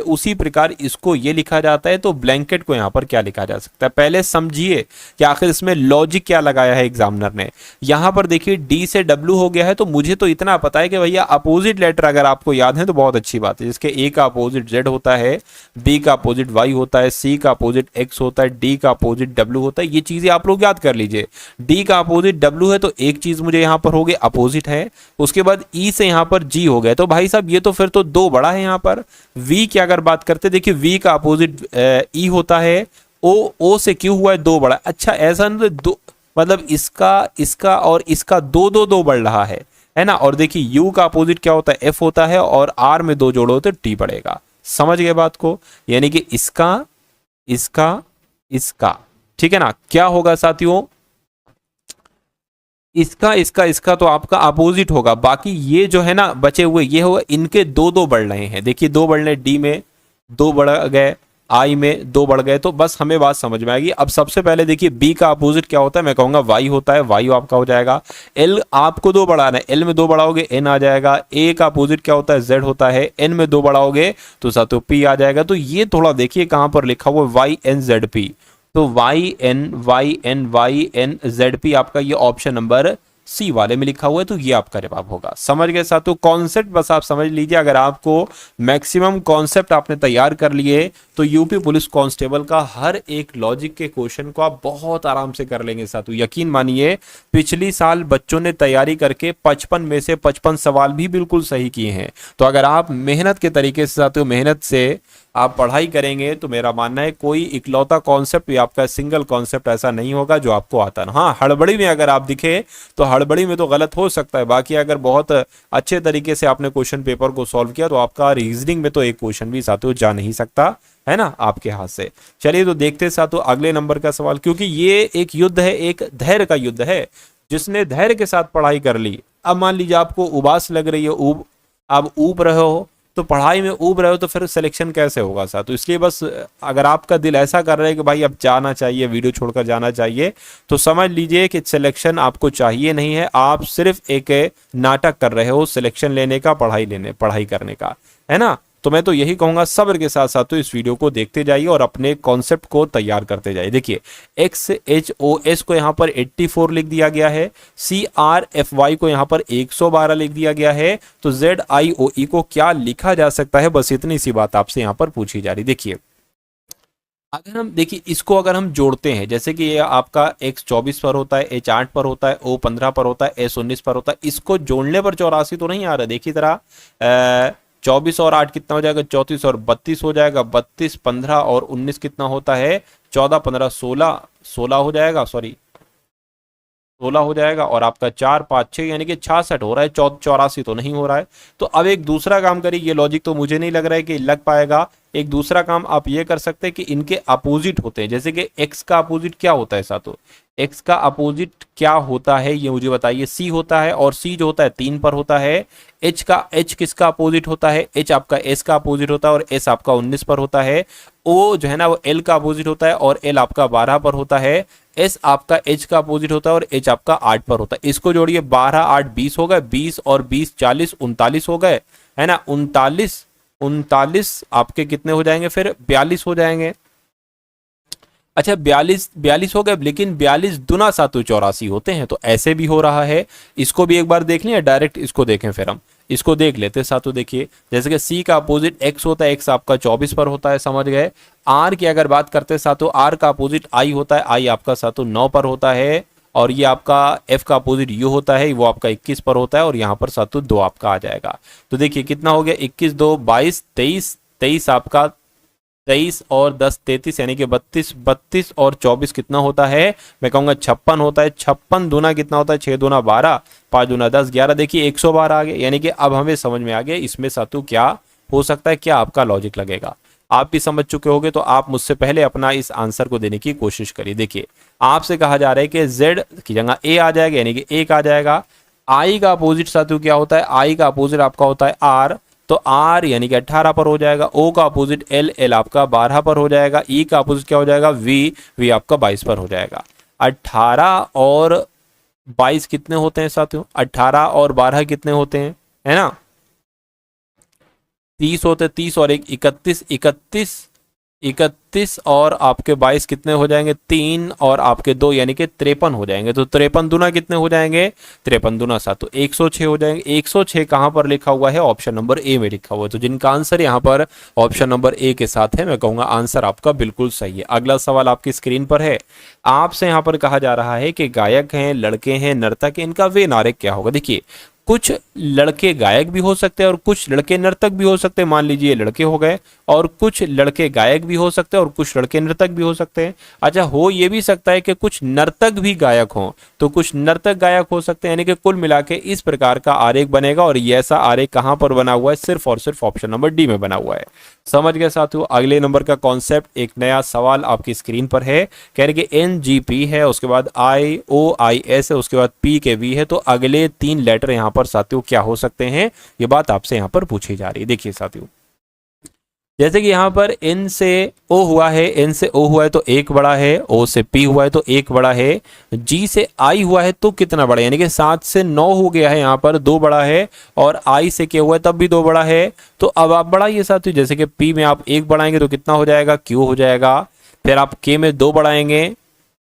A: उसी प्रकार इसको ये लिखा जाता है। तो ब्लैंकेट को यहां पर क्या लिखा जा सकता है? पहले समझिए कि आखिर इसमें लॉजिक क्या लगाया है एग्जामिनर ने। यहां पर देखिए D से W हो गया है, तो मुझे तो इतना पता है कि भैया अपोजिट लेटर अगर आपको याद है तो बहुत अच्छी बात है। जिसके A का अपोजिट Z होता है, B का अपोजिट Y होता है, C का अपोजिट X एक्स होता है, डी का अपोजिट डब्ल्यू होता है। ये चीजें आप लोग याद कर लीजिए। डी का अपोजिट डब्ल्यू है तो एक चीज मुझे यहाँ पर हो गई अपोजिट है। उसके बाद ई से यहाँ पर जी हो गया, तो भाई साहब ये तो फिर तो दो बड़ा है। यहाँ पर वी की अगर बात करते, देखिए वी का अपोजिट ई होता है, ओ से क्यू हुआ है दो बड़ा। अच्छा ऐसा ना, दो मतलब इसका और इसका दो बढ़ रहा है ना। और देखिए यू का अपोजिट क्या होता है, एफ होता है, और आर में दो जोड़ो तो टी पड़ेगा। समझ गए बात को? यानी कि इसका इसका इसका, ठीक है ना। क्या होगा साथियों, इसका तो आपका अपोजिट होगा। बाकी ये जो है ना बचे हुए ये होगा, इनके दो बढ़ रहे हैं। देखिए दो बढ़ रहे, डी में दो बढ़ गए, आई में दो बढ़ गए, तो बस हमें बात समझ में आएगी। अब सबसे पहले देखिए बी का अपोजिट क्या होता है, मैं कहूंगा वाई होता है, वाई आपका हो जाएगा। एल आपको दो बढ़ाना है, एल में दो बढ़ाओगे एन आ जाएगा। ए का अपोजिट क्या होता है, जेड होता है, एन में दो बढ़ाओगे तो साथियों पी आ जाएगा। तो ये थोड़ा देखिए कहां पर लिखा हुआ वाई एन जेड पी, तो Y N Y N Y N Z P आपका ये ऑप्शन नंबर सी वाले में लिखा हुआ है, तो ये आपका जवाब होगा। समझ गए साथियों? कॉन्सेप्ट बस आप समझ लीजिए। अगर आपको मैक्सिमम कॉन्सेप्ट आपने तैयार कर लिए तो यूपी पुलिस कांस्टेबल का हर एक लॉजिक के क्वेश्चन को आप बहुत आराम से कर लेंगे साथियों। यकीन मानिए पिछली साल बच्चों ने तैयारी करके 55 में से 55 सवाल भी बिल्कुल सही किए हैं। तो अगर आप मेहनत के तरीके से साथियों, मेहनत से आप पढ़ाई करेंगे तो मेरा मानना है कोई इकलौता कॉन्सेप्ट या आपका सिंगल कॉन्सेप्ट ऐसा नहीं होगा जो आपको आता ना। हाँ, हड़बड़ी में अगर आप दिखे तो हड़बड़ी में तो गलत हो सकता है, बाकी अगर बहुत अच्छे तरीके से आपने क्वेश्चन पेपर को सॉल्व किया तो आपका रीजनिंग में तो एक क्वेश्चन भी साथियों जा नहीं सकता है ना आपके हाथ से। चलिए तो देखते साथियों अगले नंबर का सवाल, क्योंकि ये एक युद्ध है, एक धैर्य का युद्ध है। जिसने धैर्य के साथ पढ़ाई कर ली, अब मान लीजिए आपको उबास लग रही है, आप ऊब रहे हो, तो पढ़ाई में ऊब रहे हो तो फिर सिलेक्शन कैसे होगा साथ। तो इसलिए बस अगर आपका दिल ऐसा कर रहा है कि भाई अब जाना चाहिए, वीडियो छोड़कर जाना चाहिए, तो समझ लीजिए कि सिलेक्शन आपको चाहिए नहीं है। आप सिर्फ एक नाटक कर रहे हो सिलेक्शन लेने का, पढ़ाई करने का, है ना। तो मैं तो यही कहूंगा सब्र के साथ साथ तो इस वीडियो को देखते जाइए और अपने कॉन्सेप्ट को तैयार करते जाइए। देखिए XHOS को यहाँ पर 84 लिख दिया गया है, CRFY को यहाँ पर 112 लिख दिया गया है, तो ZIOE को क्या लिखा जा सकता है, बस इतनी सी बात आपसे यहाँ पर पूछी जा रही। देखिए अगर हम देखिए इसको अगर हम जोड़ते हैं, जैसे कि ये आपका X24 पर होता है, H8 पर होता है, O15 पर होता है, S19 पर होता है, इसको जोड़ने पर 84 तो नहीं आ रहा। देखिए जरा 24 और 8 कितना हो जाएगा, 34 और 32 हो जाएगा, 32 15 और 19 कितना होता है, 14 15 16 हो जाएगा, सॉरी 16 हो जाएगा, और आपका 4 5 6 यानी कि 66 हो रहा है, 84 तो नहीं हो रहा है। तो अब एक दूसरा काम करिए, ये लॉजिक तो मुझे नहीं लग रहा है कि लग पाएगा। एक दूसरा काम आप ये कर सकते हैं कि इनके अपोजिट होते हैं, जैसे कि x का अपोजिट क्या होता है साथों, x का अपोजिट क्या होता है ये मुझे बताइए। c होता है, और c जो होता है 3 पर होता है। h किसका अपोजिट होता है, h आपका s का अपोजिट होता है, और s आपका 19 पर होता है। o जो है ना वो l का अपोजिट होता है, और l आपका 12 पर होता है। s आपका h का अपोजिट होता है, और h आपका 8 पर होता है। इसको जोड़िए, 12 8 20 हो गए, 20 और 20 40 39 हो गए, है ना। 39 आपके कितने हो जाएंगे, फिर 42 हो जाएंगे। अच्छा 42 हो गए, लेकिन 42 दुना सातों 84 होते हैं, तो ऐसे भी हो रहा है। इसको भी एक बार देख लें, डायरेक्ट इसको देखें, फिर हम इसको देख लेते हैं सातों। देखिए जैसे कि C का अपोजिट X होता है, X आपका 24 पर होता है, समझ गए। R की अगर बात करते हैं सातों, R का अपोजिट I होता है, I आपका सातों 9 पर होता है, और ये आपका F का अपोजिट U होता है, वो आपका 21 पर होता है, और यहाँ पर सातों 2 आपका आ जाएगा। तो देखिए कितना हो गया, 21 2 22 23 आपका 23 और 10 33 यानी कि 32 और 24 कितना होता है, मैं कहूंगा 56 होता है। 56 दूना कितना होता है, 6 दूना 12, 5 दूना 10 11, देखिए 112 आ गए। यानी कि अब हमें समझ में आ गया इसमें सातु क्या हो सकता है, क्या आपका लॉजिक लगेगा। आप भी समझ चुके होंगे, तो आप मुझसे पहले अपना इस आंसर को देने की कोशिश करिए। देखिए आपसे कहा जा रहा है कि Z की जगह A आ जाएगा, यानी कि 1 आ जाएगा। I का अपोजिट साथियों क्या होता है, I का अपोजिट आपका होता है R, तो R यानी कि 18 पर हो जाएगा। O का अपोजिट L आपका 12 पर हो जाएगा। E का अपोजिट क्या हो जाएगा, V आपका 22 पर हो जाएगा। 18 और 22 कितने होते हैं साथियों, 18 और 12 कितने होते हैं, है ना 30 होते, 30 और 1 31, 31 और आपके 22 कितने हो जाएंगे, 3 और आपके 2 यानी कि 53 हो जाएंगे। तो 53 दूना कितने हो जाएंगे, 53 दूना 7, तो 106 हो जाएंगे। 106 कहां पर लिखा हुआ है, ऑप्शन नंबर ए में लिखा हुआ है। तो जिनका आंसर यहां पर ऑप्शन नंबर ए के साथ है, मैं कहूंगा आंसर आपका बिल्कुल सही है। अगला सवाल आपकी स्क्रीन पर है, आपसे यहां पर कहा जा रहा है कि गायक हैं, लड़के हैं, नर्तक हैं, इनका वे नारे क्या होगा। देखिए कुछ लड़के गायक भी हो सकते हैं और कुछ लड़के नर्तक भी हो सकते हैं। मान लीजिए ये लड़के हो गए और कुछ लड़के गायक भी हो सकते हैं और कुछ लड़के नर्तक भी हो सकते हैं। अच्छा, हो ये भी सकता है कि कुछ नर्तक भी गायक हों, तो कुछ नर्तक गायक हो सकते हैं। यानी कि कुल मिला के इस प्रकार का आरेख बनेगा और ये ऐसा आरेख कहां पर बना हुआ है, सिर्फ और सिर्फ ऑप्शन नंबर डी में बना हुआ है। समझ गए साथियों। अगले नंबर का कॉन्सेप्ट, एक नया सवाल आपकी स्क्रीन पर है। कह रहे कि NGP है, उसके बाद IOIS है, उसके बाद P के V है। तो अगले 3 लेटर यहां पर साथियों क्या हो सकते हैं, ये बात आपसे यहां पर पूछी जा रही है। देखिए साथियों, जैसे कि यहां पर N से O हुआ है, N से O हुआ है तो एक बड़ा है, O से P हुआ है तो एक बड़ा है, G से I हुआ है तो कितना बड़ा है, यानी कि 7 से 9 हो गया है, यहाँ पर 2 बड़ा है, और I से K हुआ है तब भी 2 बड़ा है। तो अब आप बढ़ाइए साथियों, जैसे कि P में आप 1 बढ़ाएंगे तो कितना हो जाएगा, Q हो जाएगा। फिर आप K में 2 बढ़ाएंगे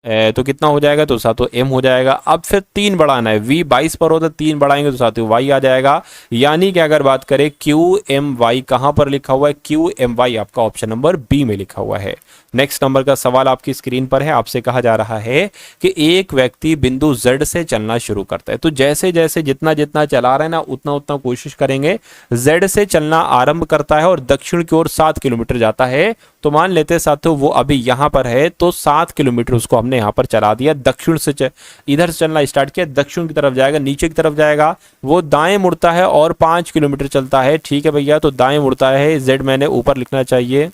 A: तो कितना हो जाएगा, तो साथियों M हो जाएगा। अब फिर 3 बढ़ाना है, V 22 पर होता है, 3 बढ़ाएंगे तो साथियों Y आ जाएगा। यानी कि अगर बात करें QMY कहां पर लिखा हुआ है, QMY आपका ऑप्शन नंबर बी में लिखा हुआ है। नेक्स्ट नंबर का सवाल आपकी स्क्रीन पर है। आपसे कहा जा रहा है कि एक व्यक्ति बिंदु Z से चलना शुरू करता है। तो जैसे जैसे जितना जितना चला रहा है ना, उतना उतना कोशिश करेंगे। Z से चलना आरंभ करता है और दक्षिण की ओर 7 किलोमीटर जाता है। तो मान लेते हैं साथियों वो अभी यहाँ पर है, तो 7 किलोमीटर उसको हमने यहाँ पर चला दिया। दक्षिण से इधर से चलना स्टार्ट किया, दक्षिण की तरफ जाएगा, नीचे की तरफ जाएगा, वो दाएं मुड़ता है और 5 किलोमीटर चलता है। ठीक है भैया, तो दाएं मुड़ता है, Z मैंने ऊपर लिखना चाहिए।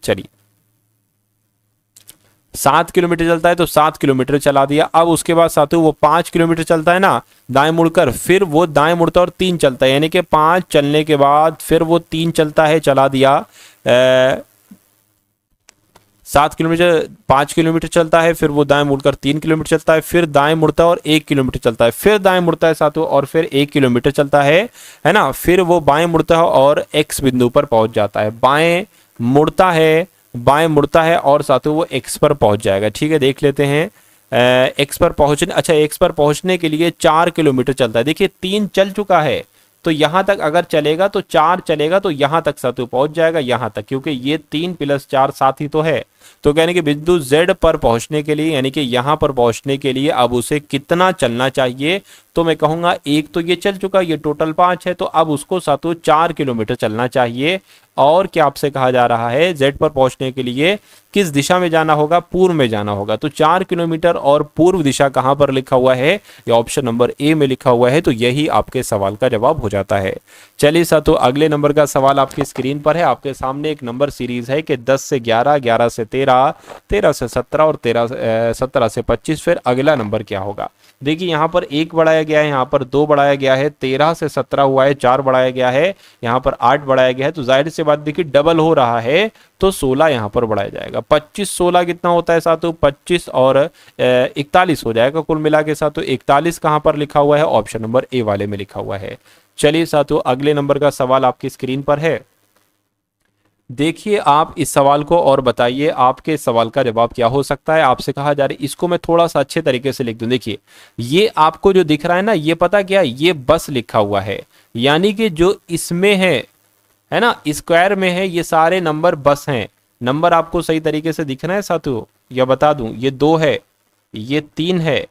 A: चलिए 7 किलोमीटर चलता है तो 7 किलोमीटर चला दिया। अब उसके बाद साथियों वो 5 किलोमीटर चलता है ना दाएं मुड़कर, फिर वो दाएं मुड़ता है और 3 चलता है, यानी कि 5 चलने के बाद फिर वो 3 चलता है, चला दिया। 7 किलोमीटर 5 किलोमीटर चलता है, फिर वो दाएं मुड़कर 3 किलोमीटर चलता है, फिर दाएं मुड़ता है और 1 किलोमीटर चलता है, फिर दाएं मुड़ता है साथियों और फिर 1 किलोमीटर चलता है ना। फिर वो बाएं मुड़ता है और X बिंदु पर पहुंच जाता है। बाएं मुड़ता है, बाएं मुड़ता है और साथियों वो X पर पहुंच जाएगा। ठीक है, देख लेते हैं। X पर पहुंचने, अच्छा X पर पहुंचने के लिए 4 किलोमीटर चलता है। देखिए 3 चल चुका है, तो यहां तक अगर चलेगा तो 4 चलेगा तो यहां तक साथियों पहुंच जाएगा, यहां तक, क्योंकि ये 3 + 4 7 ही तो है। तो कहने कि बिंदु Z पर पहुंचने के लिए, यानी कि यहां पर पहुंचने के लिए अब उसे कितना चलना चाहिए, तो मैं कहूंगा एक तो ये चल चुका, ये टोटल 5 है, तो अब उसको साथियों 4 किलोमीटर चलना चाहिए। और क्या आपसे कहा जा रहा है, Z पर पहुंचने के लिए किस दिशा में जाना होगा, पूर्व में जाना होगा। तो 4 किलोमीटर और पूर्व दिशा कहां पर लिखा हुआ है, या ऑप्शन नंबर ए में लिखा हुआ है। तो यही आपके सवाल का जवाब हो जाता है। चलिए साथियों, अगले नंबर का सवाल आपकी स्क्रीन पर है। आपके सामने एक नंबर सीरीज है कि 10 से 11, 11 से 13, 13 से 17 और 17 से 25। फिर अगला नंबर क्या होगा। देखिए यहाँ पर 1 बढ़ाया गया है, यहाँ पर 2 बढ़ाया गया है, 13 से 17 हुआ है, 4 बढ़ाया गया है, यहाँ पर 8 बढ़ाया गया है। तो जाहिर सी बात देखिए डबल हो रहा है, तो 16 यहाँ पर बढ़ाया जाएगा। 25 16 कितना होता है साथियों, 25 और 41 हो जाएगा कुल मिला के साथियों। 41 कहाँ पर लिखा हुआ है, ऑप्शन नंबर ए वाले में लिखा हुआ है। चलिए साथियों, अगले नंबर का सवाल आपकी स्क्रीन पर है। देखिए आप इस सवाल को और बताइए आपके सवाल का जवाब क्या हो सकता है। आपसे कहा जा रहा है, इसको मैं थोड़ा सा अच्छे तरीके से लिख दूं। देखिए ये आपको जो दिख रहा है ना, ये पता क्या, ये बस लिखा हुआ है, यानी कि जो इसमें है ना, स्क्वायर में है, ये सारे नंबर बस हैं। नंबर आपको सही तरीके से दिख रहा है साथियों, या बता दूं, ये 2 है, ये 3 है,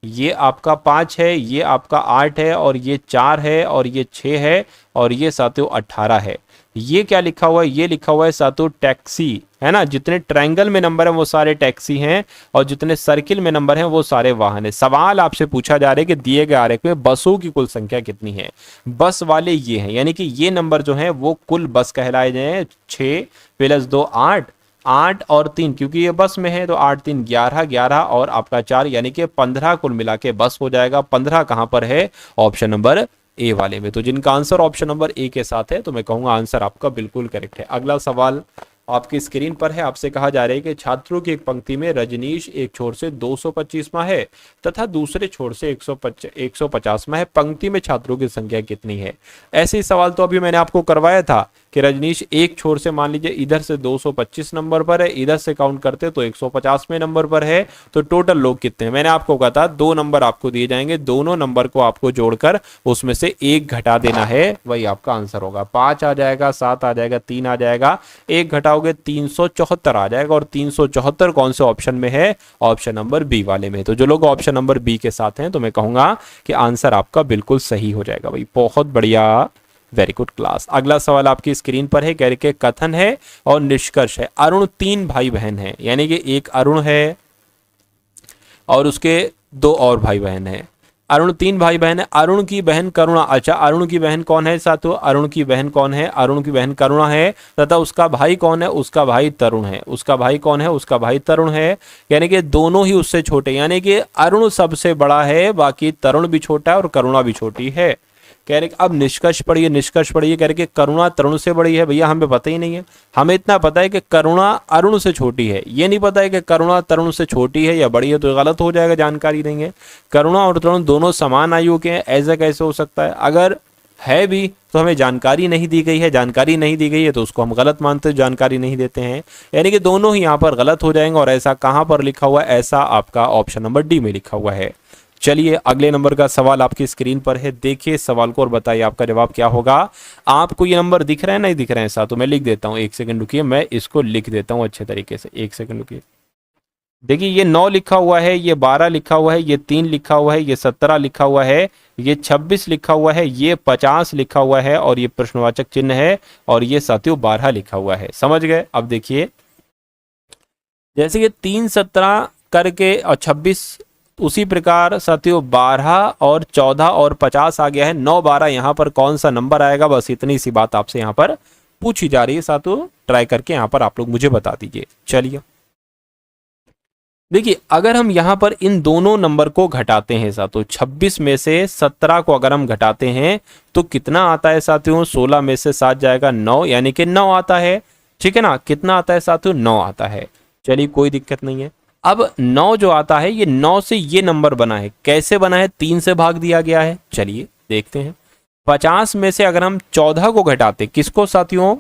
A: ये आपका 5 है, ये आपका 8 है, और ये 4 है, और ये 6 है, और ये साथियों 18 है। ये क्या लिखा हुआ है, ये लिखा हुआ है साथियों टैक्सी, है ना। जितने ट्रायंगल में नंबर हैं वो सारे टैक्सी हैं, और जितने सर्किल में नंबर हैं वो सारे वाहन हैं। सवाल आपसे पूछा जा रहा है कि दिए गए आरेख में बसों की कुल संख्या कितनी है। बस वाले ये हैं, यानी कि ये नंबर जो है वो कुल बस कहलाए जाए। 6 + 2 8, 8 और 3, क्योंकि ये बस में है तो 8 3 11, 11 और आपका 4, यानी कि 15 कुल मिला के बस हो जाएगा। 15 कहां पर है, ऑप्शन नंबर ए वाले में। तो जिनका आंसर ऑप्शन नंबर ए के साथ है, तो मैं कहूंगा आंसर आपका बिल्कुल करेक्ट है। अगला सवाल आपकी स्क्रीन पर है। आपसे कहा जा रहा है कि छात्रों की एक पंक्ति में रजनीश एक छोर से 225वां है तथा दूसरे छोर से 150वां है। पंक्ति में छात्रों की संख्या कितनी है? ऐसे ही सवाल तो अभी मैंने आपको करवाया था कि रजनीश एक छोर से मान लीजिए इधर से 225 नंबर पर है, इधर से काउंट करते तो 150वें नंबर पर है, तो टोटल लोग कितने हैं? मैंने आपको कहा था 2 नंबर आपको दिए जाएंगे, दोनों नंबर को आपको जोड़कर उसमें से एक घटा देना है, वही आपका आंसर होगा। 5 आ जाएगा, 7 आ जाएगा, 3 आ जाएगा, एक घटाओगे 374 आ जाएगा। और 374 कौन से ऑप्शन में है? ऑप्शन नंबर बी वाले में। तो जो लोग ऑप्शन नंबर बी के साथ हैं तो मैं कहूंगा कि आंसर आपका बिल्कुल सही हो जाएगा भाई। बहुत बढ़िया, वेरी गुड क्लास। अगला सवाल आपकी स्क्रीन पर है, कह रहे के कथन है और निष्कर्ष है। अरुण 3 भाई बहन है, यानी कि एक अरुण है और उसके 2 और भाई बहन है। अरुण 3 भाई बहन है। अरुण की बहन करुणा, अच्छा अरुण की बहन कौन है साथियों? अरुण की बहन कौन है? अरुण की बहन करुणा है तथा उसका भाई कौन है? उसका भाई तरुण है। उसका भाई कौन है? उसका भाई तरुण है, यानी कि दोनों ही उससे छोटे, यानी कि अरुण सबसे बड़ा है, बाकी तरुण भी छोटा है और करुणा भी छोटी है। कह रहे अब निष्कर्ष पढ़िए, निष्कर्ष पढ़िए। कह रहे कि करुणा तरुण से बड़ी है। भैया हमें पता ही नहीं है, हमें इतना पता है कि करुणा अरुण से छोटी है, ये नहीं पता है कि करुणा तरुण से छोटी है या बड़ी है, तो गलत हो जाएगा, जानकारी नहीं है। करुणा और तरुण दोनों समान आयु के हैं, ऐसा कैसे हो सकता है? अगर है भी तो हमें जानकारी नहीं दी गई है, जानकारी नहीं दी गई है तो उसको हम गलत मानते, जानकारी नहीं देते हैं, यानी कि दोनों ही यहाँ पर गलत हो जाएंगे। और ऐसा कहाँ पर लिखा हुआ है? ऐसा आपका ऑप्शन नंबर डी में लिखा हुआ है। चलिए अगले नंबर का सवाल आपकी स्क्रीन पर है, देखिए सवाल को और बताइए आपका जवाब क्या होगा। आपको ये नंबर दिख रहे हैं, नहीं दिख रहे हैं साथ? तो मैं लिख देता हूं, 1 सेकंड रुकिए, मैं इसको लिख देता हूं अच्छे तरीके से, 1 सेकंड रुकिए। देखिए ये 9 लिखा हुआ है, ये 12 लिखा हुआ है, ये 3 लिखा हुआ है, ये 17 लिखा हुआ है, ये 26 लिखा हुआ है, ये 50 लिखा हुआ है और ये प्रश्नवाचक चिन्ह है, और ये साथियों 12 लिखा हुआ है। समझ गए? अब देखिए जैसे कि 3 17 करके और 26, उसी प्रकार साथियों 12 और 14 और 50 आ गया है। 9 12 यहाँ पर कौन सा नंबर आएगा? बस इतनी सी बात आपसे यहाँ पर पूछी जा रही है साथियों, ट्राई करके यहाँ पर आप लोग मुझे बता दीजिए। चलिए देखिए अगर हम यहाँ पर इन दोनों नंबर को घटाते हैं साथियों, 26 में से 17 को अगर हम घटाते हैं तो कितना आता है साथियों? 16 में से 7 जाएगा 9, यानी कि 9 आता है। ठीक है ना? कितना आता है साथियों? 9 आता है। चलिए कोई दिक्कत नहीं है। अब 9 जो आता है, ये 9 से ये नंबर बना है, कैसे बना है? 3 से भाग दिया गया है। चलिए देखते हैं। 50 में से अगर हम 14 को घटाते, किसको साथियों?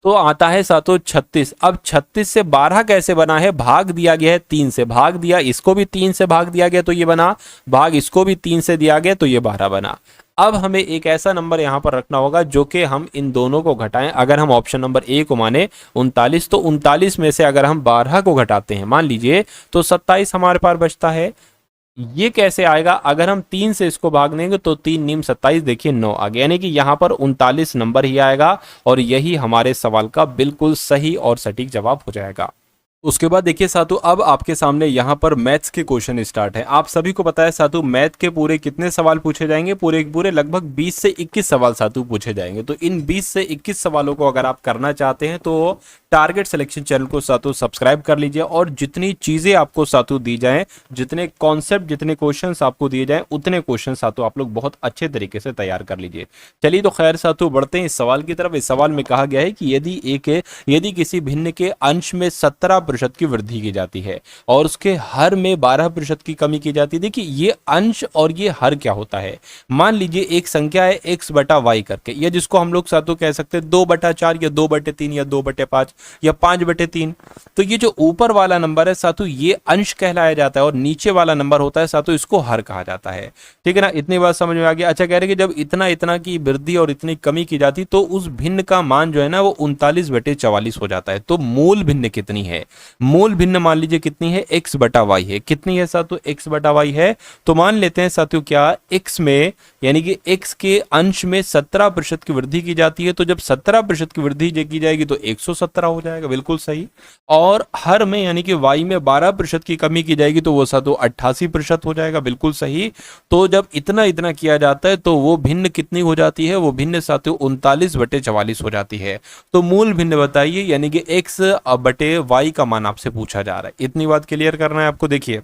A: तो आता है साथियों 36। अब 36 से 12 कैसे बना है? भाग दिया गया है, 3 से भाग दिया, इसको भी 3 से भाग दिया गया तो ये बना, भाग इसको भी 3 से दिया गया तो ये 12 बना। अब हमें एक ऐसा नंबर यहां पर रखना होगा जो कि हम इन दोनों को घटाएं। अगर हम ऑप्शन नंबर ए को माने 39, तो 39 में से अगर हम 12 को घटाते हैं मान लीजिए, तो 27 हमारे पास बचता है। ये कैसे आएगा? अगर हम 3 से इसको भाग देंगे तो 3 नीम 27, देखिए 9 आ गया, यानी कि यहां पर 39 नंबर ही आएगा और यही हमारे सवाल का बिल्कुल सही और सटीक जवाब हो जाएगा। उसके बाद देखिए साथू, अब आपके सामने यहाँ पर मैथ्स के क्वेश्चन स्टार्ट है। आप सभी को पता है साथू, मैथ के पूरे कितने सवाल पूछे जाएंगे? पूरे पूरे लगभग 20 से 21 सवाल साथू पूछे जाएंगे। तो इन 20 से 21 सवालों को अगर आप करना चाहते हैं तो टारगेट सिलेक्शन चैनल को साथू सब्सक्राइब कर लीजिए, और जितनी चीजें आपको साथू दी जाएं, जितने कॉन्सेप्ट, जितने क्वेश्चंस आपको दिए जाएं, उतने क्वेश्चन साथू आप लोग बहुत अच्छे तरीके से तैयार कर लीजिए। चलिए तो खैर साथू बढ़ते हैं इस सवाल की तरफ। इस सवाल में कहा गया है कि यदि किसी भिन्न के अंश में 17% की वृद्धि की जाती है और उसके हर में 12% की कमी की जाती है। देखिए ये अंश और ये हर क्या होता है? मान लीजिए एक संख्या है x बटा y करके, या जिसको हम लोग साथों कह सकते हैं 2/4 या 2/3 या 2/5 या 5/3। तो ये जो ऊपर वाला नंबर है साथों, ये अंश कहलाया जाता है, और नीचे वाला नंबर होता है साथों, इसको हर कहा जाता है। ठीक है ना? इतनी बात समझ में आ गया? अच्छा, कह रहे कि जब इतना इतना की वृद्धि और इतनी कमी की जाती तो उस भिन्न का मान जो है ना वो 39/44 हो जाता है। तो मूल भिन्न कितनी है? मूल भिन्न मान लीजिए कितनी है? x बटा वाई है। कितनी है साथियों? x बटा वाई है। तो मान लेते हैं साथियों क्या x में, यानी कि x के अंश में 17% की वृद्धि की जाती है, तो जब 17% की वृद्धि की जाएगी तो 117 हो जाएगा, बिल्कुल सही। और हर में यानी कि y में 12% की कमी की जाएगी तो वो साथियों 88% हो जाएगा, बिल्कुल सही। तो जब इतना इतना किया जाता है तो वो भिन्न कितनी हो जाती है? वो भिन्न साथियों 39/44 हो जाती है। तो मूल भिन्न बताइए, यानी कि x बटे y का मान आपसे पूछा जा रहा है। इतनी बात क्लियर करना है आपको। देखिए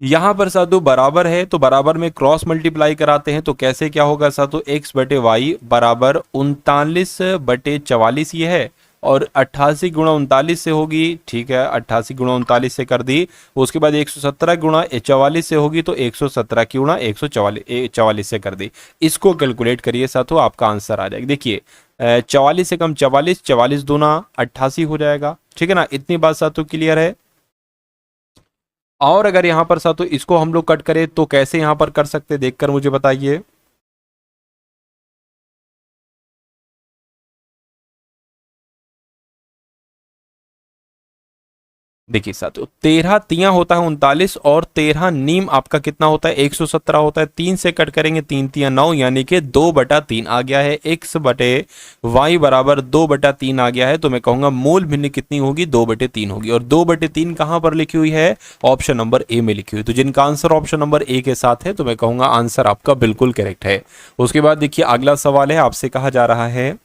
A: यहां पर साधु बराबर है तो बराबर में क्रॉस मल्टीप्लाई कराते हैं तो कैसे क्या होगा साधु, x बटे वाई बराबर 39/44 ये है, और 88 गुणा 39 से होगी, ठीक है 88 गुणा 39 से कर दी। उसके बाद 117 गुणा 44 से होगी तो 117 की गुणा 144 से कर दी। इसको कैलकुलेट करिए साथों, आपका आंसर आ जाएगा। देखिए 44 से कम 44, 44 दूना 88 हो जाएगा, ठीक है ना। इतनी बात साथों क्लियर है। और अगर यहां पर साथों इसको हम लोग कट करें तो कैसे यहां पर कर सकते, देखकर मुझे बताइए। देखिए साथियों 13 तिया होता है 39 और 13 नीम आपका कितना होता है 117 होता है। 3 से कट करेंगे 3 तिया 9 यानी कि 2/3 आ गया है। x बटे वाई बराबर 2/3 आ गया है। तो मैं कहूंगा मूल भिन्न कितनी होगी 2/3 होगी, और 2/3 कहां पर लिखी हुई है, ऑप्शन नंबर ए में लिखी हुई। तो जिनका आंसर ऑप्शन नंबर ए के साथ है तो मैं कहूंगा आंसर आपका बिल्कुल करेक्ट है। उसके बाद देखिए अगला सवाल है, आपसे कहा जा रहा है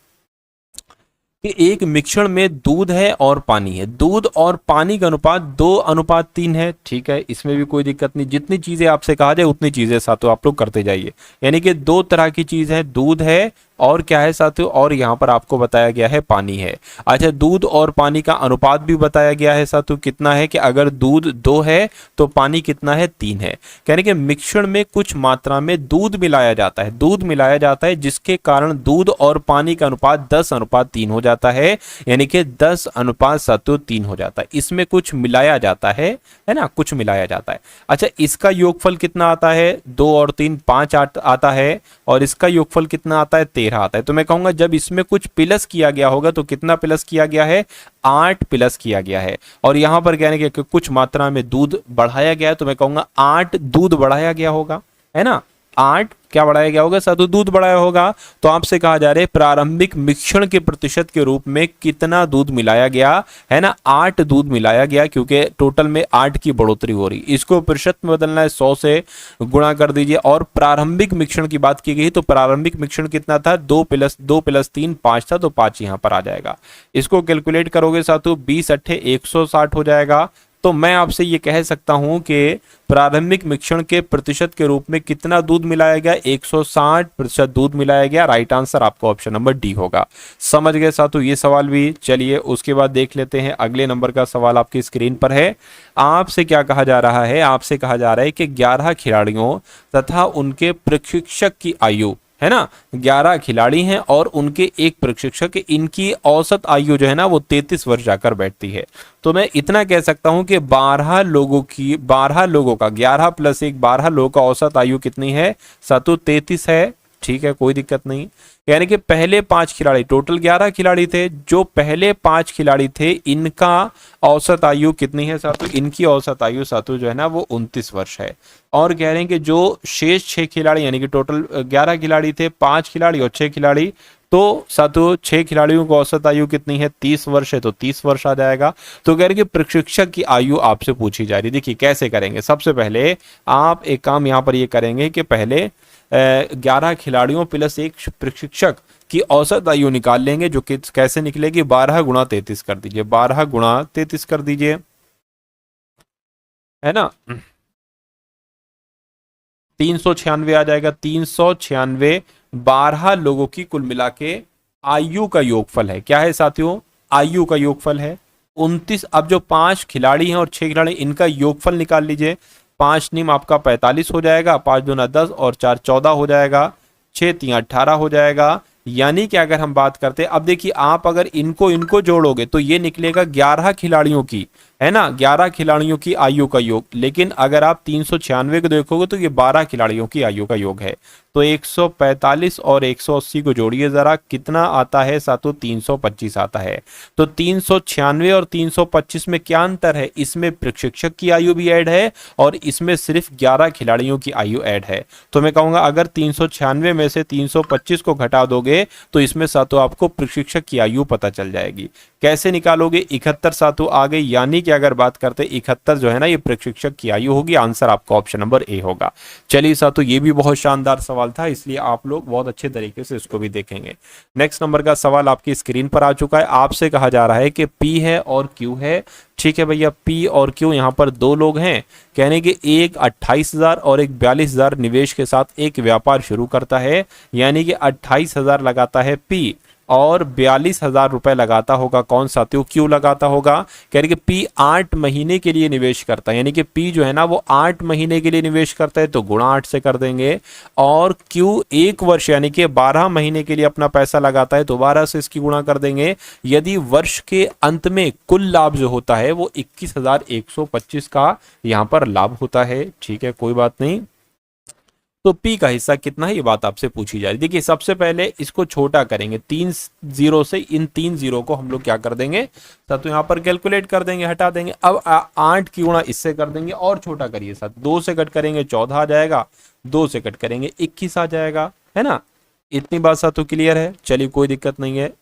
A: कि एक मिश्रण में दूध है और पानी है। दूध और पानी का अनुपात 2:3 है, ठीक है, इसमें भी कोई दिक्कत नहीं। जितनी चीजें आपसे कहा जाए उतनी चीजें साथियों आप लोग करते जाइए। यानी कि दो तरह की चीज है, दूध है और क्या है साथियों, और यहाँ पर आपको बताया गया है पानी है। अच्छा, दूध और पानी का अनुपात भी बताया गया है साथियों, कितना है कि अगर दूध 2 है तो पानी कितना है 3 है। यानी कि मिश्रण में कुछ मात्रा में दूध मिलाया जाता है, दूध मिलाया जाता है जिसके कारण दूध और पानी का अनुपात 10:3 हो जाता है। यानी कि 10:3 हो जाता है। इसमें कुछ मिलाया जाता है ना, कुछ मिलाया जाता है। अच्छा, इसका योगफल कितना आता है, 2 और 3 5 आता है, और इसका योगफल कितना आता है 13 आता है। तो मैं कहूंगा जब इसमें कुछ प्लस किया गया होगा तो कितना प्लस किया गया है, 8 प्लस किया गया है। और यहां पर कहने के कुछ मात्रा में दूध बढ़ाया गया है तो मैं कहूंगा 8 दूध बढ़ाया गया होगा, है ना। 8 क्या बढ़ाया गया होगा साधु, दूध बढ़ाया होगा। तो आपसे कहा जा रहा है प्रारंभिक मिश्रण के प्रतिशत के रूप में कितना दूध मिलाया गया है ना, 8 दूध मिलाया गया, क्योंकि टोटल में 8 की बढ़ोतरी हो रही। इसको प्रतिशत में बदलना है, 100 से गुणा कर दीजिए। और प्रारंभिक मिश्रण की बात की गई तो प्रारंभिक मिश्रण कितना था, 2 + 3 5 था, तो 5 यहां पर आ जाएगा। इसको कैलकुलेट करोगे साथियों 20 × 160 हो जाएगा। तो मैं आपसे ये कह सकता हूं कि प्रारंभिक मिश्रण के प्रतिशत के रूप में कितना दूध मिलाया गया, 160% दूध मिलाया गया। राइट आंसर आपका ऑप्शन नंबर डी होगा। समझ गए साथियों ये सवाल भी। चलिए उसके बाद देख लेते हैं अगले नंबर का सवाल आपकी स्क्रीन पर है। आपसे क्या कहा जा रहा है, आपसे कहा जा रहा है कि 11 खिलाड़ियों तथा उनके प्रशिक्षक की आयु, है ना, 11 खिलाड़ी हैं और उनके एक प्रशिक्षक, इनकी औसत आयु जो है ना वो 33 वर्ष जाकर बैठती है। तो मैं इतना कह सकता हूं कि 12 लोगों का 11 + 1 12 लोगों का औसत आयु कितनी है सातु, 33 है। ठीक है, कोई दिक्कत नहीं। यानी कि पहले 5 खिलाड़ी, टोटल 11 खिलाड़ी थे, जो पहले 5 खिलाड़ी थे इनका औसत आयु कितनी है सातु, इनकी औसत आयु सातु जो है ना वो 29 वर्ष है। और कह रहे हैं कि जो शेष 6 खिलाड़ी, यानी कि टोटल 11 खिलाड़ी थे, 5 खिलाड़ी और 6 खिलाड़ी, तो सातु 6 खिलाड़ियों को औसत आयु कितनी है, 30 वर्ष है, तो 30 वर्ष आ जाएगा। तो कह रहे कि प्रशिक्षक की आयु आपसे पूछी जा रही है। देखिए कैसे करेंगे, सबसे पहले आप एक काम यहां पर ये करेंगे कि पहले 11 खिलाड़ियों + 1 प्रशिक्षक की औसत आयु निकाल लेंगे, जो कि कैसे निकलेगी, 12 × 33 कर दीजिए, 12 × 33 कर दीजिए, है ना, 396 आ जाएगा। 396 12 लोगों की कुल मिला के आयु का योगफल है। क्या है साथियों, आयु का योगफल है 29। अब जो 5 खिलाड़ी हैं और 6 खिलाड़ी, इनका योगफल निकाल लीजिए। 5 नीम आपका 45 हो जाएगा, 5 दूना 10 और 4 14 हो जाएगा, 6 3 18 हो जाएगा। यानी कि अगर हम बात करते हैं, अब देखिए आप अगर इनको जोड़ोगे तो ये निकलेगा 11 खिलाड़ियों की, है ना, 11 खिलाड़ियों की आयु का योग। लेकिन अगर आप 396 को देखोगे तो ये 12 खिलाड़ियों की आयु का योग है। तो 145 और 180 को जोड़िए जरा, कितना आता है सातों, 325 आता है। तो 396 और 325 में क्या अंतर है, इसमें प्रशिक्षक की आयु भी ऐड है और इसमें सिर्फ 11 खिलाड़ियों की आयु ऐड है। तो मैं कहूंगा अगर 396 में से 325 को घटा दोगे तो इसमें सातों आपको प्रशिक्षक की आयु पता चल जाएगी। कैसे निकालोगे, 71 सातों आ गई। यानी कि अगर बात करते हैं 71 जो है ना, ये प्रशिक्षक की आयु होगी। आंसर आपका ऑप्शन नंबर ए होगा। चलिए साथियों, ये भी बहुत शानदार सवाल था, इसलिए आप लोग बहुत अच्छे तरीके से इसको भी देखेंगे। नेक्स्ट नंबर का सवाल आपकी स्क्रीन पर आ चुका है। आपसे कहा जा रहा है कि पी है और क्यू है। ठीक है भैया, पी और क्यू यहाँ पर दो लोग हैं। कहने के एक 28,000 और एक 42,000 निवेश के साथ एक व्यापार शुरू करता है, यानी कि 28,000 लगाता है पी और 42,000 रुपए लगाता होगा कौन साथियों, क्यू लगाता होगा। कह रहे कि पी 8 महीने के लिए निवेश करता है, यानी कि पी जो है ना वो 8 महीने के लिए निवेश करता है, तो गुणा 8 से कर देंगे। और क्यू 1 वर्ष यानी कि 12 महीने के लिए अपना पैसा लगाता है, तो 12 से इसकी गुणा कर देंगे। यदि वर्ष के अंत में कुल लाभ जो होता है वो 21,125 का यहाँ पर लाभ होता है। ठीक है, कोई बात नहीं। तो P का हिस्सा कितना है, ये बात आपसे पूछी जा रही है। देखिए सबसे पहले इसको छोटा करेंगे, 3 जीरो से इन 3 जीरो को हम लोग क्या कर देंगे तो यहाँ पर कैलकुलेट कर देंगे, हटा देंगे। अब 8 की गुणा इससे कर देंगे और छोटा करिए साथ, 2 से कट करेंगे 14 आ जाएगा, 2 से कट करेंगे 21 आ जाएगा, है ना। इतनी बात साथों क्लियर है। चलिए कोई दिक्कत नहीं है।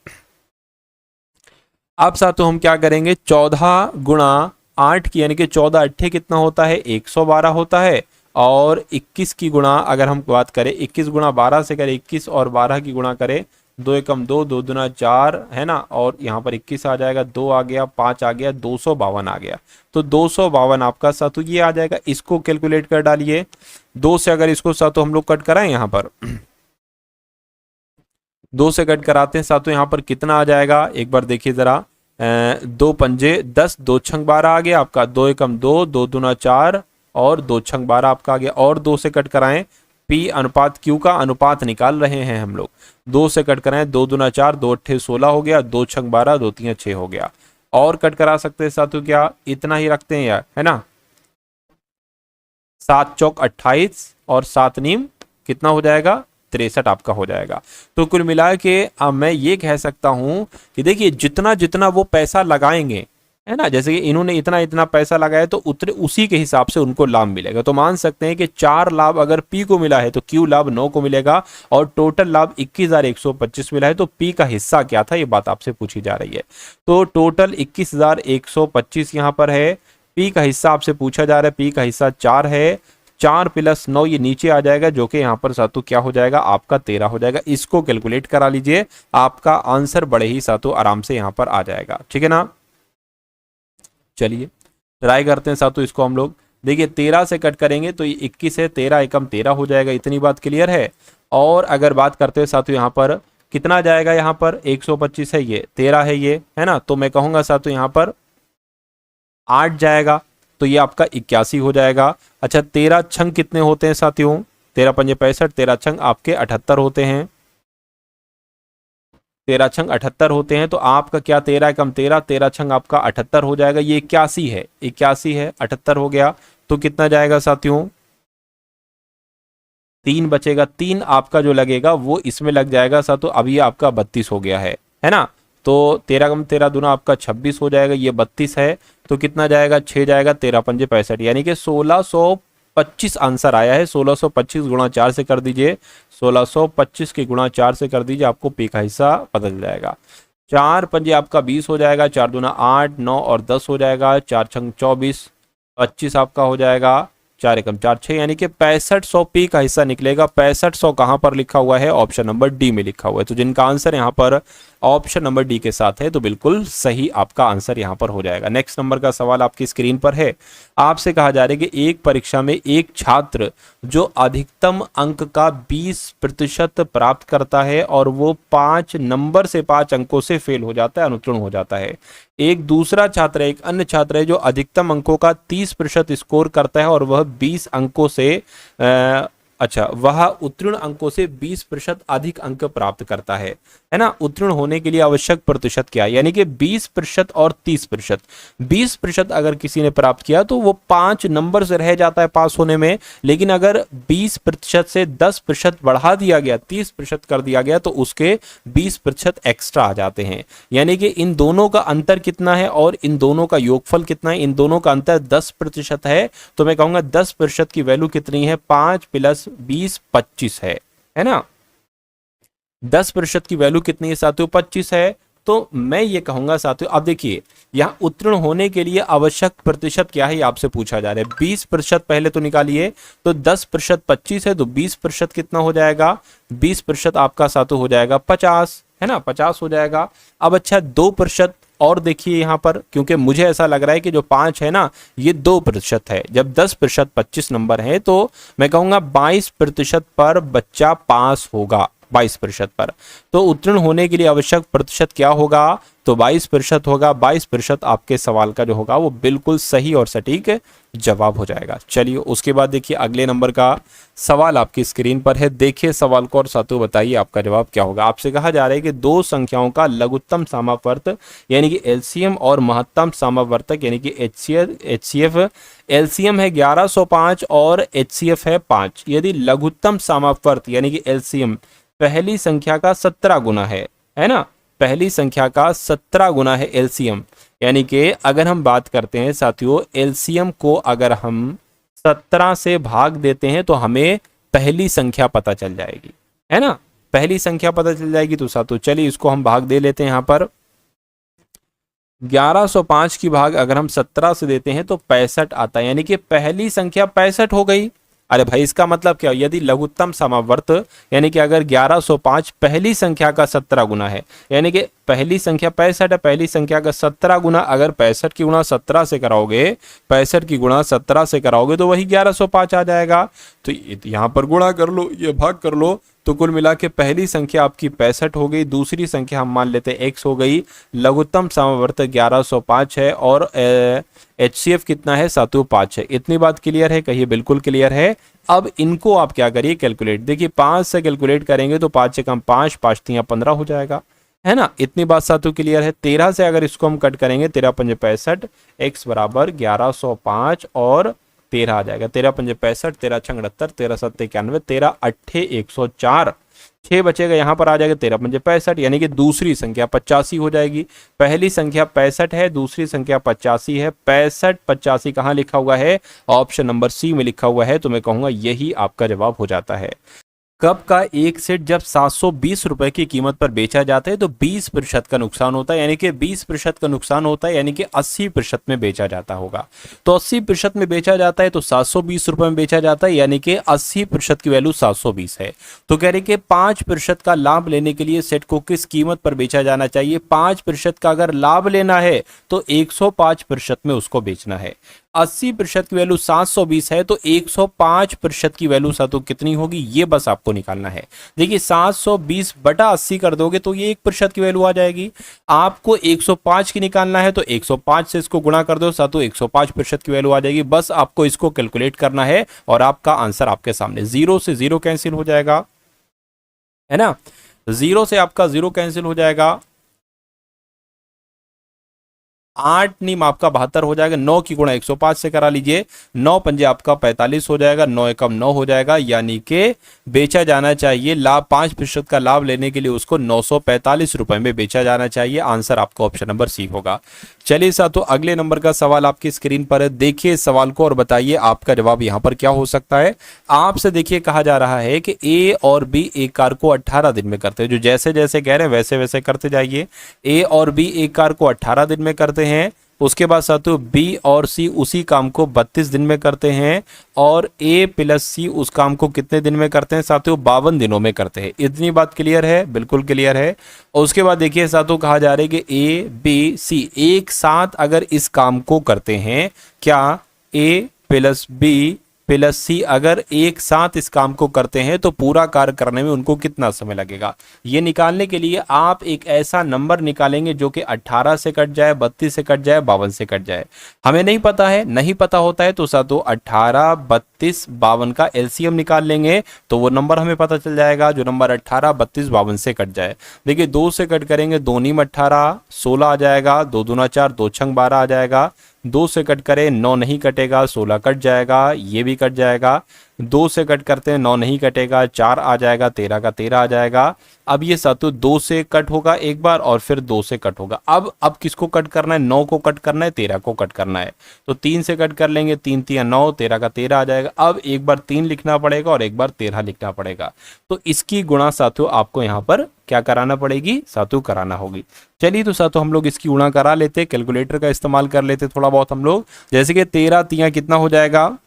A: अब साथों हम क्या करेंगे, 14 गुणा 8 की यानी कि 14 अट्ठे कितना होता है 112 होता है। और 21 की गुणा अगर हम बात करें, 21 गुणा 12 से करें 21 और 12 की गुणा करें, 2 एकम 2, 2 दूना 4, है ना। और यहाँ पर 21 आ जाएगा, 2 आ गया, 5 आ गया, 252 आ गया। तो 252 आपका साथों ये आ जाएगा। इसको कैलकुलेट कर डालिए, 2 से अगर इसको साथों हम लोग कट कराएं, यहाँ पर 2 से कट कराते हैं साथों, यहाँ पर कितना आ जाएगा एक बार देखिए जरा। 2 पंजे 10, 2 छंग 12 आ गया आपका, 2 एकम 2, 2 दूना 4 और 2 छंग 12 आपका आ गया। और 2 से कट कराएं, P अनुपात Q का अनुपात निकाल रहे हैं हम लोग। 2 से कट कराएं, 2 दूना 4, 2 अट्ठे 16 हो गया, 2 छंग 12, 2 तीन 6 हो गया। और कट करा सकते हैं साथियों, क्या इतना ही रखते हैं यार, है ना। 7 चौक 28 और 7 नीम कितना हो जाएगा 63 आपका हो जाएगा। तो कुल मिला के अब मैं ये कह सकता हूं कि देखिए जितना जितना वो पैसा लगाएंगे, है ना, जैसे कि इन्होंने इतना इतना पैसा लगाया तो उतने उसी के हिसाब से उनको लाभ मिलेगा। तो मान सकते हैं कि 4 लाभ अगर P को मिला है तो Q लाभ 9 को मिलेगा और टोटल लाभ 21,125 मिला है। तो P का हिस्सा क्या था, ये बात आपसे पूछी जा रही है। तो टोटल 21,125 यहाँ पर है। P का हिस्सा आपसे पूछा जा रहा है, P का हिस्सा 4 है। 4 + 9 ये नीचे आ जाएगा, जो कि यहाँ पर सातों क्या हो जाएगा आपका 13 हो जाएगा। इसको कैलकुलेट करा लीजिए, आपका आंसर बड़े ही सातों आराम से यहाँ पर आ जाएगा। ठीक है ना। चलिए ट्राई करते हैं सातों इसको हम लोग। देखिए 13 से कट करेंगे तो ये 21 है, 13 एकम 13 हो जाएगा। इतनी बात क्लियर है। और अगर बात करते हैं सातों यहाँ पर कितना जाएगा, यहाँ पर 125 है, ये 13 है, ये है ना। तो मैं कहूंगा सातों यहाँ पर 8 जाएगा, तो ये आपका 81 हो जाएगा। अच्छा 13 छंग कितने होते हैं साथियों, 13 पंजे 65, 13 छंग आपके 78 होते हैं। 13 छंग 78 होते हैं। तो आपका क्या 13 एकम 13, 13 छंग आपका 78 हो जाएगा। ये 81 है, 81 है, 78 हो गया। तो कितना जाएगा साथियों, 3 बचेगा। 3 आपका जो लगेगा वो इसमें लग जाएगा साथियों। अभी आपका 32 हो गया है ना। तो 13 एकम 13 दूना आपका 26 हो जाएगा, ये 32 है। तो कितना जाएगा 6 जाएगा, 13 पंजे 65, यानी कि 1625 आंसर आया है। 1625 गुणा 4 से कर दीजिए, 1625 के गुणा 4 से कर दीजिए, आपको P का हिस्सा पता चल जाएगा। 4 पंजे आपका 20 हो जाएगा, 4 दूना 8, 9 और 10 हो जाएगा, 4 छंग 24, 25 आपका हो जाएगा, 4 एकम 4 6, यानी कि 6500 P का हिस्सा निकलेगा। 6500 कहां पर लिखा हुआ है, ऑप्शन नंबर डी में लिखा हुआ है। तो जिनका आंसर यहां पर ऑप्शन नंबर डी के साथ है तो बिल्कुल सही आपका आंसर यहां पर हो जाएगा। नेक्स्ट नंबर का सवाल आपकी स्क्रीन पर है। आपसे कहा जा रहा है कि एक परीक्षा में एक छात्र जो अधिकतम अंक का 20% प्राप्त करता है और वो 5 नंबर से 5 अंकों से फेल हो जाता है, अनुत्तीर्ण हो जाता है। एक दूसरा छात्र है, एक अन्य छात्र है जो अधिकतम अंकों का 30% स्कोर करता है और वह 20 अंकों से वह उत्तीर्ण अंकों से 20% अधिक अंक प्राप्त करता है ना। उत्तीर्ण होने के लिए आवश्यक प्रतिशत क्या है, यानी कि 20% और 30%। 20% अगर किसी ने प्राप्त किया तो वो 5 नंबर से रह जाता है पास होने में, लेकिन अगर 20% से 10% बढ़ा दिया गया, 30% कर दिया गया, तो उसके 20% एक्स्ट्रा आ जाते हैं। यानी कि इन दोनों का अंतर कितना है और इन दोनों का योगफल कितना है, इन दोनों का अंतर 10% है। तो मैं कहूंगा 10% की वैल्यू कितनी है, 5 + 20 25 है ना। 10% की वैल्यू कितनी है साथियों, 25 है। तो मैं ये कहूंगा साथियों, अब देखिए यहाँ उत्तीर्ण होने के लिए आवश्यक प्रतिशत क्या है, ये आपसे पूछा जा रहा है। 20% पहले तो निकालिए, तो 10% 25 है, तो 20% कितना हो जाएगा, 20% आपका साथियों हो जाएगा 50, है ना, 50 हो जाएगा। अब अच्छा 2% और देखिए यहाँ पर, क्योंकि मुझे ऐसा लग रहा है कि जो 5 है ना ये 2% है। जब 10% 25 नंबर है तो मैं कहूंगा 22% पर बच्चा पास होगा, 22% पर। तो उत्तीर्ण होने के लिए आवश्यक प्रतिशत क्या होगा, तो 22% होगा। 22% आपके सवाल का जो होगा वो बिल्कुल सही और सटीक जवाब हो जाएगा। चलिए उसके बाद देखिए अगले नंबर का सवाल आपकी स्क्रीन पर है, देखिए सवाल को और साथियों बताइए आपका जवाब क्या होगा। आपसे कहा जा रहा है कि दो संख्याओं का लघुत्तम समावर्त यानी कि एलसीएम और महत्तम समावर्तक यानी कि एचसीएफ, एलसीएम है 1105 और एचसीएफ है 5। यदि लघुत्तम समावर्त यानी कि एलसीएम पहली संख्या का 17 गुना है ना, पहली संख्या का 17 गुना है एलसीएम, यानी कि अगर हम बात करते हैं साथियों एलसीएम को अगर हम 17 से भाग देते हैं तो हमें पहली संख्या पता चल जाएगी, है ना, पहली संख्या पता चल जाएगी। तो साथियों चलिए इसको हम भाग दे लेते हैं। यहाँ पर 1105 की भाग अगर हम 17 से देते हैं तो 65 आता है, यानी कि पहली संख्या 65 हो गई। अरे भाई इसका मतलब क्या, यदि लघुत्तम समावर्त यानी कि अगर 1105 पहली संख्या का 17 गुना है, यानी कि पहली संख्या 65 है, पहली संख्या का 17 गुना, अगर 65 की गुणा 17 से कराओगे, 65 की गुणा 17 से कराओगे तो वही 1105 आ जाएगा। तो यहाँ पर गुणा कर लो, ये भाग कर लो, तो कुल मिला के पहली संख्या आपकी 65 हो गई, दूसरी संख्या हम मान लेते हैं x हो गई। लघुत्तम समावर्त 1105 है और एचसीएफ कितना है साथियों 5 है। इतनी बात क्लियर है, कहिए बिल्कुल क्लियर है। अब इनको आप क्या करिए कैलकुलेट, देखिए 5 से कैलकुलेट करेंगे तो 5 से कम 5, 5 3 15 हो जाएगा, है ना, इतनी बात साथियों क्लियर है। 13 से अगर इसको हम कट करेंगे 13 पंजे 65, x बराबर 1105 और 13 आ जाएगा, 13 पंजे 65, 13 छंग 78, 13 सत्ते 91, 13 अट्ठे 104, 6 बचेगा, यहाँ पर आ जाएगा 13 पंजे 65, यानी कि दूसरी संख्या 85 हो जाएगी। पहली संख्या 65 है, दूसरी संख्या 85 है। 65 85 कहाँ लिखा हुआ है, ऑप्शन नंबर सी में लिखा हुआ है, तो मैं कहूंगा यही आपका जवाब हो जाता है। कप का एक सेट जब 720 रुपए की कीमत पर बेचा जाता है तो 20% का नुकसान होता है, यानी कि 20% का नुकसान होता है, यानी कि 80% में बेचा जाता होगा। तो 80% में बेचा जाता है तो 720 रुपए में बेचा जाता है, यानी कि 80% की वैल्यू 720 है। तो कह रहे कि 5% का लाभ लेने के लिए सेट को किस कीमत पर बेचा जाना चाहिए। 5% का अगर लाभ लेना है तो 105% में उसको बेचना है। 80% की वैल्यू 720 है तो 105% की वैल्यू साथियों कितनी होगी, ये बस आपको निकालना है। देखिए 720 बटा 80 कर दोगे तो ये 1% की वैल्यू आ जाएगी। आपको 105 की निकालना है तो 105 से इसको गुणा कर दो साथियों, 105% की वैल्यू आ जाएगी। बस आपको इसको कैलकुलेट करना है और आपका आंसर आपके सामने। 0 से 0 कैंसिल हो जाएगा, है ना, 0 से आपका 0 कैंसिल हो जाएगा। 8 नीम आपका 72 हो जाएगा। 9 की गुणा 105 से करा लीजिए, 9 पंजे आपका 45 हो जाएगा, 9 एकम 9 हो जाएगा, यानी कि बेचा जाना चाहिए लाभ 5% का लाभ लेने के लिए उसको 945 रुपए में बेचा जाना चाहिए। आंसर आपका ऑप्शन नंबर सी होगा। चलिए साथियों अगले नंबर का सवाल आपकी स्क्रीन पर है, देखिए सवाल को और बताइए आपका जवाब यहाँ पर क्या हो सकता है। आपसे देखिए कहा जा रहा है कि ए और बी एक कार को 18 दिन में करते हैं, जो जैसे जैसे कह रहे हैं वैसे वैसे करते जाइए। ए और बी एक कार को 18 दिन में करते हैं, उसके बाद साथियों बी और सी उसी काम को 32 दिन में करते हैं, और ए प्लस सी उस काम को कितने दिन में करते हैं साथियों, 52 दिनों में करते हैं। इतनी बात क्लियर है, बिल्कुल क्लियर है। और उसके बाद देखिए साथियों कहा जा रहा है कि ए बी सी एक साथ अगर इस काम को करते हैं, क्या ए प्लस बी प्लस सी अगर एक साथ इस काम को करते हैं तो पूरा कार्य करने में उनको कितना समय लगेगा। ये निकालने के लिए आप एक ऐसा नंबर निकालेंगे जो कि 18 से कट जाए, 32 से कट जाए, 52 से कट जाए। हमें नहीं पता है, नहीं पता होता है तो साथियों 18, 32, 52 का एलसीएम निकाल लेंगे तो वो नंबर हमें पता चल जाएगा, जो नंबर 18, 32, 52 से कट जाए। देखिए 2 से कट करेंगे, 2 नीम 18, 16 आ जाएगा, 2 दूना 4, 2 छंग 12 आ जाएगा। 2 से कट करें, 9 नहीं कटेगा, 16 कट जाएगा, ये भी कट जाएगा। 2 से कट करते हैं, 9 नहीं कटेगा, 4 आ जाएगा, 13 का 13 आ जाएगा। अब ये सातों 2 से कट होगा एक बार और फिर 2 से कट होगा। अब किसको कट करना है? 9 को कट करना है, 13 को कट करना है। तो 3 से कट कर लेंगे, 3 3 9, 13 का 13 आ जाएगा। अब एक बार 3 लिखना पड़ेगा और एक बार 13 लिखना पड़ेगा। तो इसकी गुणा साथियों आपको यहाँ पर क्या कराना पड़ेगी? सातु कराना होगी। चलिए तो सातों हम लोग इसकी गुणा करा लेते, कैलकुलेटर का इस्तेमाल कर लेते थोड़ा बहुत हम लोग। जैसे कि 13 तिया कितना हो जाएगा?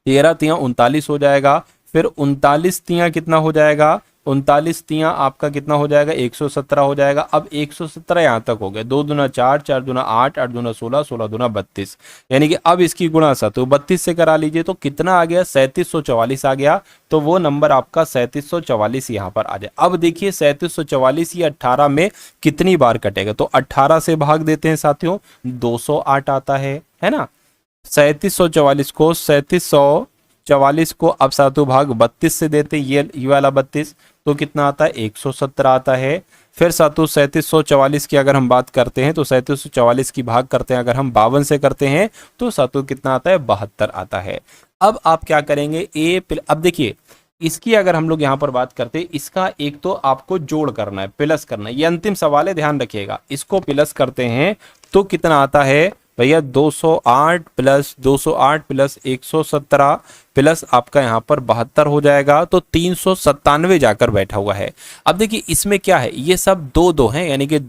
A: 13 तिया 39 हो जाएगा। फिर 39 तिया कितना हो जाएगा? 39 तिया आपका कितना हो जाएगा? 117 हो जाएगा। अब 117 यहाँ तक हो गया। 2 दूना 4, 4 दूना 8, 8 दूना 16, 16 दूना 32। यानी कि अब इसकी गुणा सातों 32 से करा लीजिए तो कितना आ गया? 3744 आ गया। तो वो नंबर आपका 3744 यहाँ पर आ जाए। अब देखिए 3744 ये 18 में कितनी बार कटेगा? तो 18 से भाग देते हैं साथियों, 208 आता है ना। 3744 को अब सातों भाग 32 से देते हैं, ये वाला 32, तो कितना आता है? 117 आता है। फिर सातों 3744 की अगर हम बात करते हैं तो 3744 की भाग करते हैं अगर हम 52 से करते हैं तो सातों कितना आता है? 72 आता है। अब आप क्या करेंगे? अब देखिए इसकी अगर हम लोग यहाँ पर बात करते हैं, इसका एक तो आपको जोड़ करना है, प्लस करना है, ये अंतिम सवाल है, ध्यान रखिएगा। इसको प्लस करते हैं तो कितना आता है भैया? 208 प्लस 208 प्लस 117 प्लस आपका यहाँ पर 72 हो जाएगा। तो 397 जाकर बैठा हुआ है। अब देखिए इसमें क्या है, ये सब दो दो हैं, यानी कि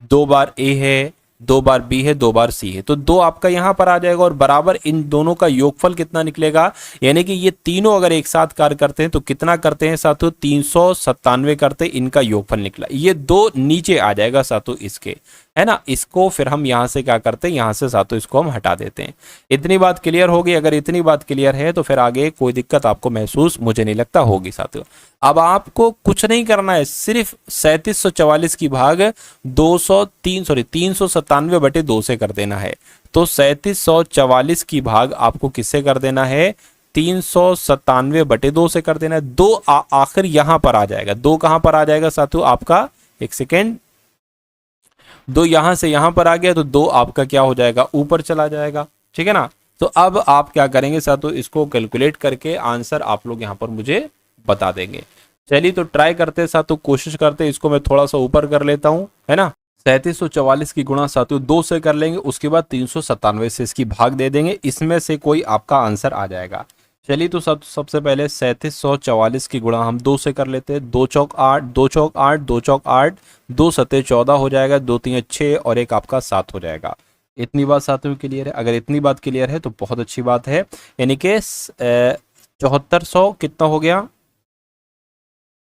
A: 2 बार ए है, 2 बार बी है, 2 बार सी है, तो 2 आपका यहां पर आ जाएगा और बराबर इन दोनों का योगफल कितना निकलेगा? यानी कि ये तीनों अगर एक साथ कार्य करते हैं तो कितना करते हैं साथियों? 397 करते हैं, इनका योगफल निकला। ये 2 नीचे आ जाएगा साथियों इसके, है ना। इसको फिर हम यहां से क्या करते हैं? यहां से साथियों इसको हम हटा देते हैं। इतनी बात क्लियर होगी? अगर इतनी बात क्लियर है तो फिर आगे कोई दिक्कत आपको महसूस मुझे नहीं लगता होगी साथियों। अब आपको कुछ नहीं करना है, सिर्फ 3744 की भाग 397 बटे 2 से कर देना है। तो 3744 की भाग आपको किससे कर देना है? 397 बटे 2 से कर देना है। 2 आखिर यहां पर आ जाएगा। 2 कहां पर आ जाएगा साथियों आपका? एक सेकेंड, 2 यहां से यहां पर आ गया तो 2 आपका क्या हो जाएगा? ऊपर चला जाएगा, ठीक है ना। तो अब आप क्या करेंगे साथियों? इसको कैलकुलेट करके आंसर आप लोग यहां पर मुझे बता देंगे। चलिए तो ट्राई करते हैं साथियों, कोशिश करते हैं। इसको मैं थोड़ा सा ऊपर कर लेता हूं, है ना। 3744 की गुणा साथियों 2 से कर लेंगे, उसके बाद 397 से इसकी भाग दे देंगे, इसमें से कोई आपका आंसर आ जाएगा। चलिए तो सबसे पहले 3744 की गुणा हम 2 से कर लेते हैं। 2 चौक 8, 2 चौक 8, 2 चौक 8, 2 सते 14 हो जाएगा, 2 तीन 6 और एक आपका 7 हो जाएगा। इतनी बात साथियों क्लियर है? अगर इतनी बात क्लियर है तो बहुत अच्छी बात है। यानी कि 7400 कितना हो गया?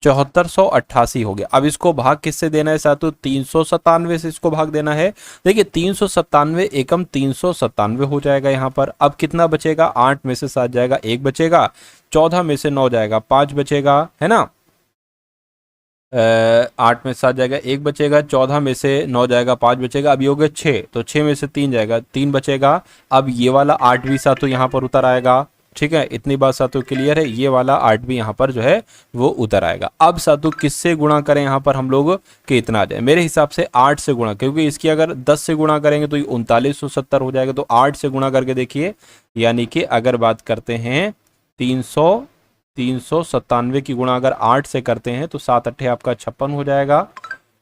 A: 7488 हो गया। अब इसको भाग किससे देना है साथियों? 397 से इसको भाग देना है। देखिए 397 एकम 397 हो जाएगा यहाँ पर। अब कितना बचेगा? 8 में से 7 जाएगा, 1 बचेगा, 14 में से 9 जाएगा, 5 बचेगा, है ना। 8 में 7 जाएगा, 1 बचेगा, 14 में से 9 जाएगा, 5 बचेगा। अब ये हो गया 6, तो 6 में से 3 जाएगा, 3 बचेगा। अब ये वाला 8 भी साथियों यहाँ पर उतर आएगा, ठीक है। इतनी बात साथियों क्लियर है? ये वाला 8 भी यहाँ पर जो है वो उतर आएगा। अब साथियों किससे गुणा करें यहाँ पर हम लोग कि इतना आ जाए? मेरे हिसाब से 8 से गुणा, क्योंकि इसकी अगर 10 से गुणा करेंगे तो ये 3970 हो जाएगा। तो 8 से गुणा करके देखिए, यानी कि अगर बात करते हैं 397 की गुणा अगर 8 से करते हैं तो 7 अट्ठे आपका 56 हो जाएगा,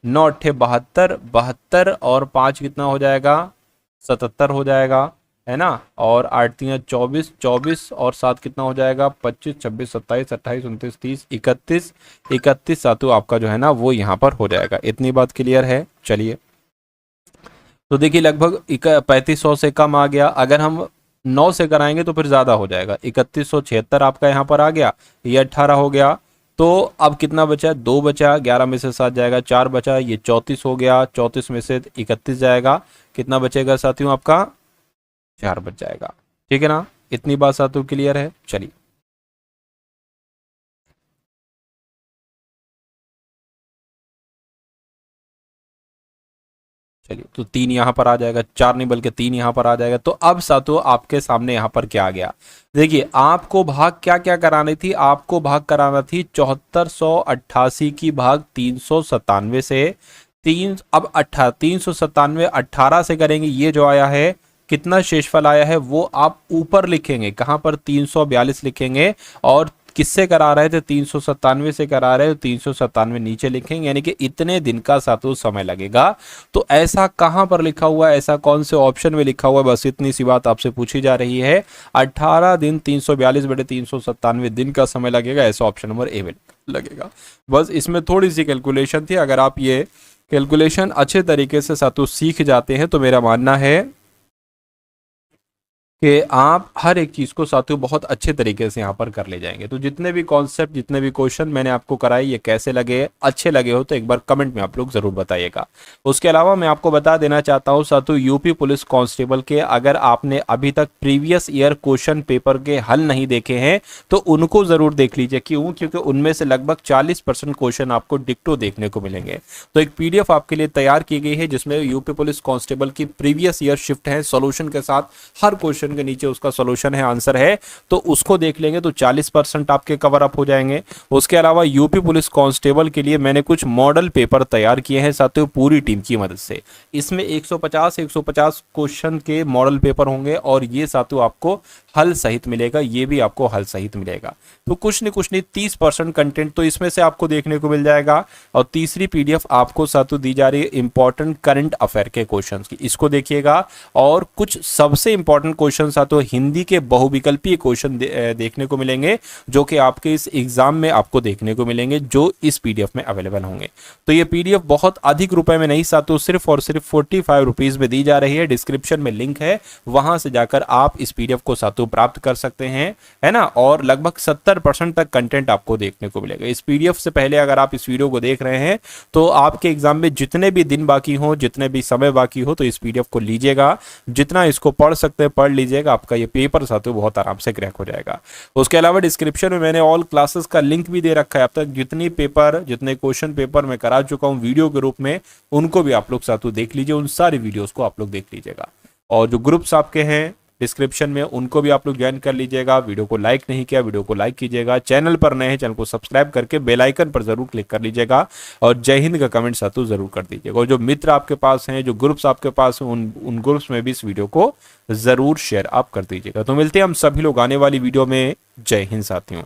A: 9 अट्ठे 72, 72 और 5 कितना हो जाएगा? 77 हो जाएगा, है ना। और 8 3 24, 24 और 7 कितना हो जाएगा? 25, 26, 27, 28, 29, 30, 31, 31 सातों आपका जो है ना वो यहाँ पर हो जाएगा। इतनी बात क्लियर है? चलिए तो देखिए लगभग 3500 से कम आ गया। अगर हम 9 से कराएंगे तो फिर ज़्यादा हो जाएगा। 3176 आपका यहाँ पर आ गया, ये 18 हो गया। तो अब कितना बचा? 2 बचा, 11 में से 7 जाएगा, 4 बचा, ये 34 हो गया, 34 में से 31 जाएगा, कितना बचेगा साथियों आपका? 4 बच जाएगा, ठीक है ना। इतनी बात साथियों क्लियर है? चलिए चलिए तो 3 यहाँ पर आ जाएगा, 4 नहीं बल्कि 3 यहाँ पर आ जाएगा। तो अब साथियों आपके सामने यहाँ पर क्या आ गया? देखिए आपको भाग क्या क्या करानी थी? आपको भाग कराना थी 7488 की भाग 397 से। 397 18 से करेंगे, ये जो आया है कितना शेषफल आया है वो आप ऊपर लिखेंगे, कहां पर 342 लिखेंगे, और किससे करा रहे थे 397 से करा रहे हो, 397 नीचे लिखेंगे, यानी कि इतने दिन का सातों समय लगेगा। तो ऐसा कहां पर लिखा हुआ है, ऐसा कौन से ऑप्शन में लिखा हुआ है, बस इतनी सी बात आपसे पूछी जा रही है। 18 दिन 342 बटे 397 दिन का समय लगेगा, ऐसा ऑप्शन नंबर ए में लगेगा। बस इसमें थोड़ी सी कैलकुलेशन थी, अगर आप ये कैलकुलेशन अच्छे तरीके से सातों सीख जाते हैं तो मेरा मानना है कि आप हर एक चीज़ को साथियों बहुत अच्छे तरीके से यहाँ पर कर ले जाएंगे। तो जितने भी कॉन्सेप्ट, जितने भी क्वेश्चन मैंने आपको कराए, ये कैसे लगे, अच्छे लगे हो तो एक बार कमेंट में आप लोग ज़रूर बताइएगा। उसके अलावा मैं आपको बता देना चाहता हूँ साथियों, यूपी पुलिस कांस्टेबल के अगर आपने अभी तक प्रीवियस ईयर क्वेश्चन पेपर के हल नहीं देखे हैं तो उनको ज़रूर देख लीजिए। क्यों? क्योंकि उनमें से लगभग 40% क्वेश्चन आपको डिक्टो देखने को मिलेंगे। तो एक PDF आपके लिए तैयार की गई है जिसमें यूपी पुलिस कांस्टेबल की प्रीवियस ईयर शिफ्ट है, सोल्यूशन के साथ, हर क्वेश्चन के नीचे उसका सॉल्यूशन है, आंसर है, तो उसको देख लेंगे तो 40% आपके कवर अप हो जाएंगे। उसके अलावा यूपी पुलिस कांस्टेबल के लिए मैंने कुछ मॉडल पेपर तैयार किए हैं साथियों पूरी टीम की मदद से। इसमें 150 क्वेश्चन के मॉडल पेपर होंगे और ये साथियों आपको हल सहित मिलेगा, ये भी आपको हल सहित मिलेगा। तो कुछ नहीं 30% कंटेंट तो इसमें से आपको देखने को मिल जाएगा। और तीसरी PDF आपको साथियों दी जा रही है इंपॉर्टेंट करंट अफेयर के क्वेश्चंस की, इसको देखिएगा। और कुछ सबसे इंपॉर्टेंट क्वेश्चन साथियों हिंदी के बहुविकल्पीय क्वेश्चन देखने को मिलेंगे जो कि आपके इस एग्जाम में आपको देखने को मिलेंगे, जो इस PDF में अवेलेबल होंगे। तो ये PDF बहुत अधिक रुपए में नहीं साथियों, सिर्फ और सिर्फ 45 रुपीज में दी जा रही है। डिस्क्रिप्शन में लिंक है, वहां से जाकर आप इस PDF को साथियों प्राप्त कर सकते हैं, है ना। और लगभग 70% तक कंटेंट आपको देखने को मिलेगा। इस PDF से पहले अगर आप इस वीडियो को देख रहे हैं तो आपके एग्जाम में जितने भी दिन बाकी हो, जितने भी समय बाकी हो, तो इस PDF को लीजिएगा, जितना इसको पढ़ सकते हैं पढ़ लीजिएगा, आपका ये पेपर साथियों बहुत आराम से क्रैक हो जाएगा। उसके अलावा डिस्क्रिप्शन में मैंने ऑल क्लासेस का लिंक भी दे रखा है। अब तक जितने क्वेश्चन पेपर मैं करा चुका हूं वीडियो के रूप में, उनको भी आप लोग साथियों देख लीजिए, उन सारी वीडियोस को आप लोग देख लीजिएगा। और जो ग्रुप्स आपके हैं डिस्क्रिप्शन में, उनको भी आप लोग ज्वाइन कर लीजिएगा। वीडियो को लाइक नहीं किया, वीडियो को लाइक कीजिएगा। चैनल पर नए हैं, चैनल को सब्सक्राइब करके बेल आइकन पर जरूर क्लिक कर लीजिएगा। और जय हिंद का कमेंट साथियों जरूर कर दीजिएगा। और जो मित्र आपके पास हैं, जो ग्रुप्स आपके पास हैं, उन ग्रुप्स में भी इस वीडियो को जरूर शेयर आप कर दीजिएगा। तो मिलते हैं हम सभी लोग आने वाली वीडियो में। जय हिंद साथियों।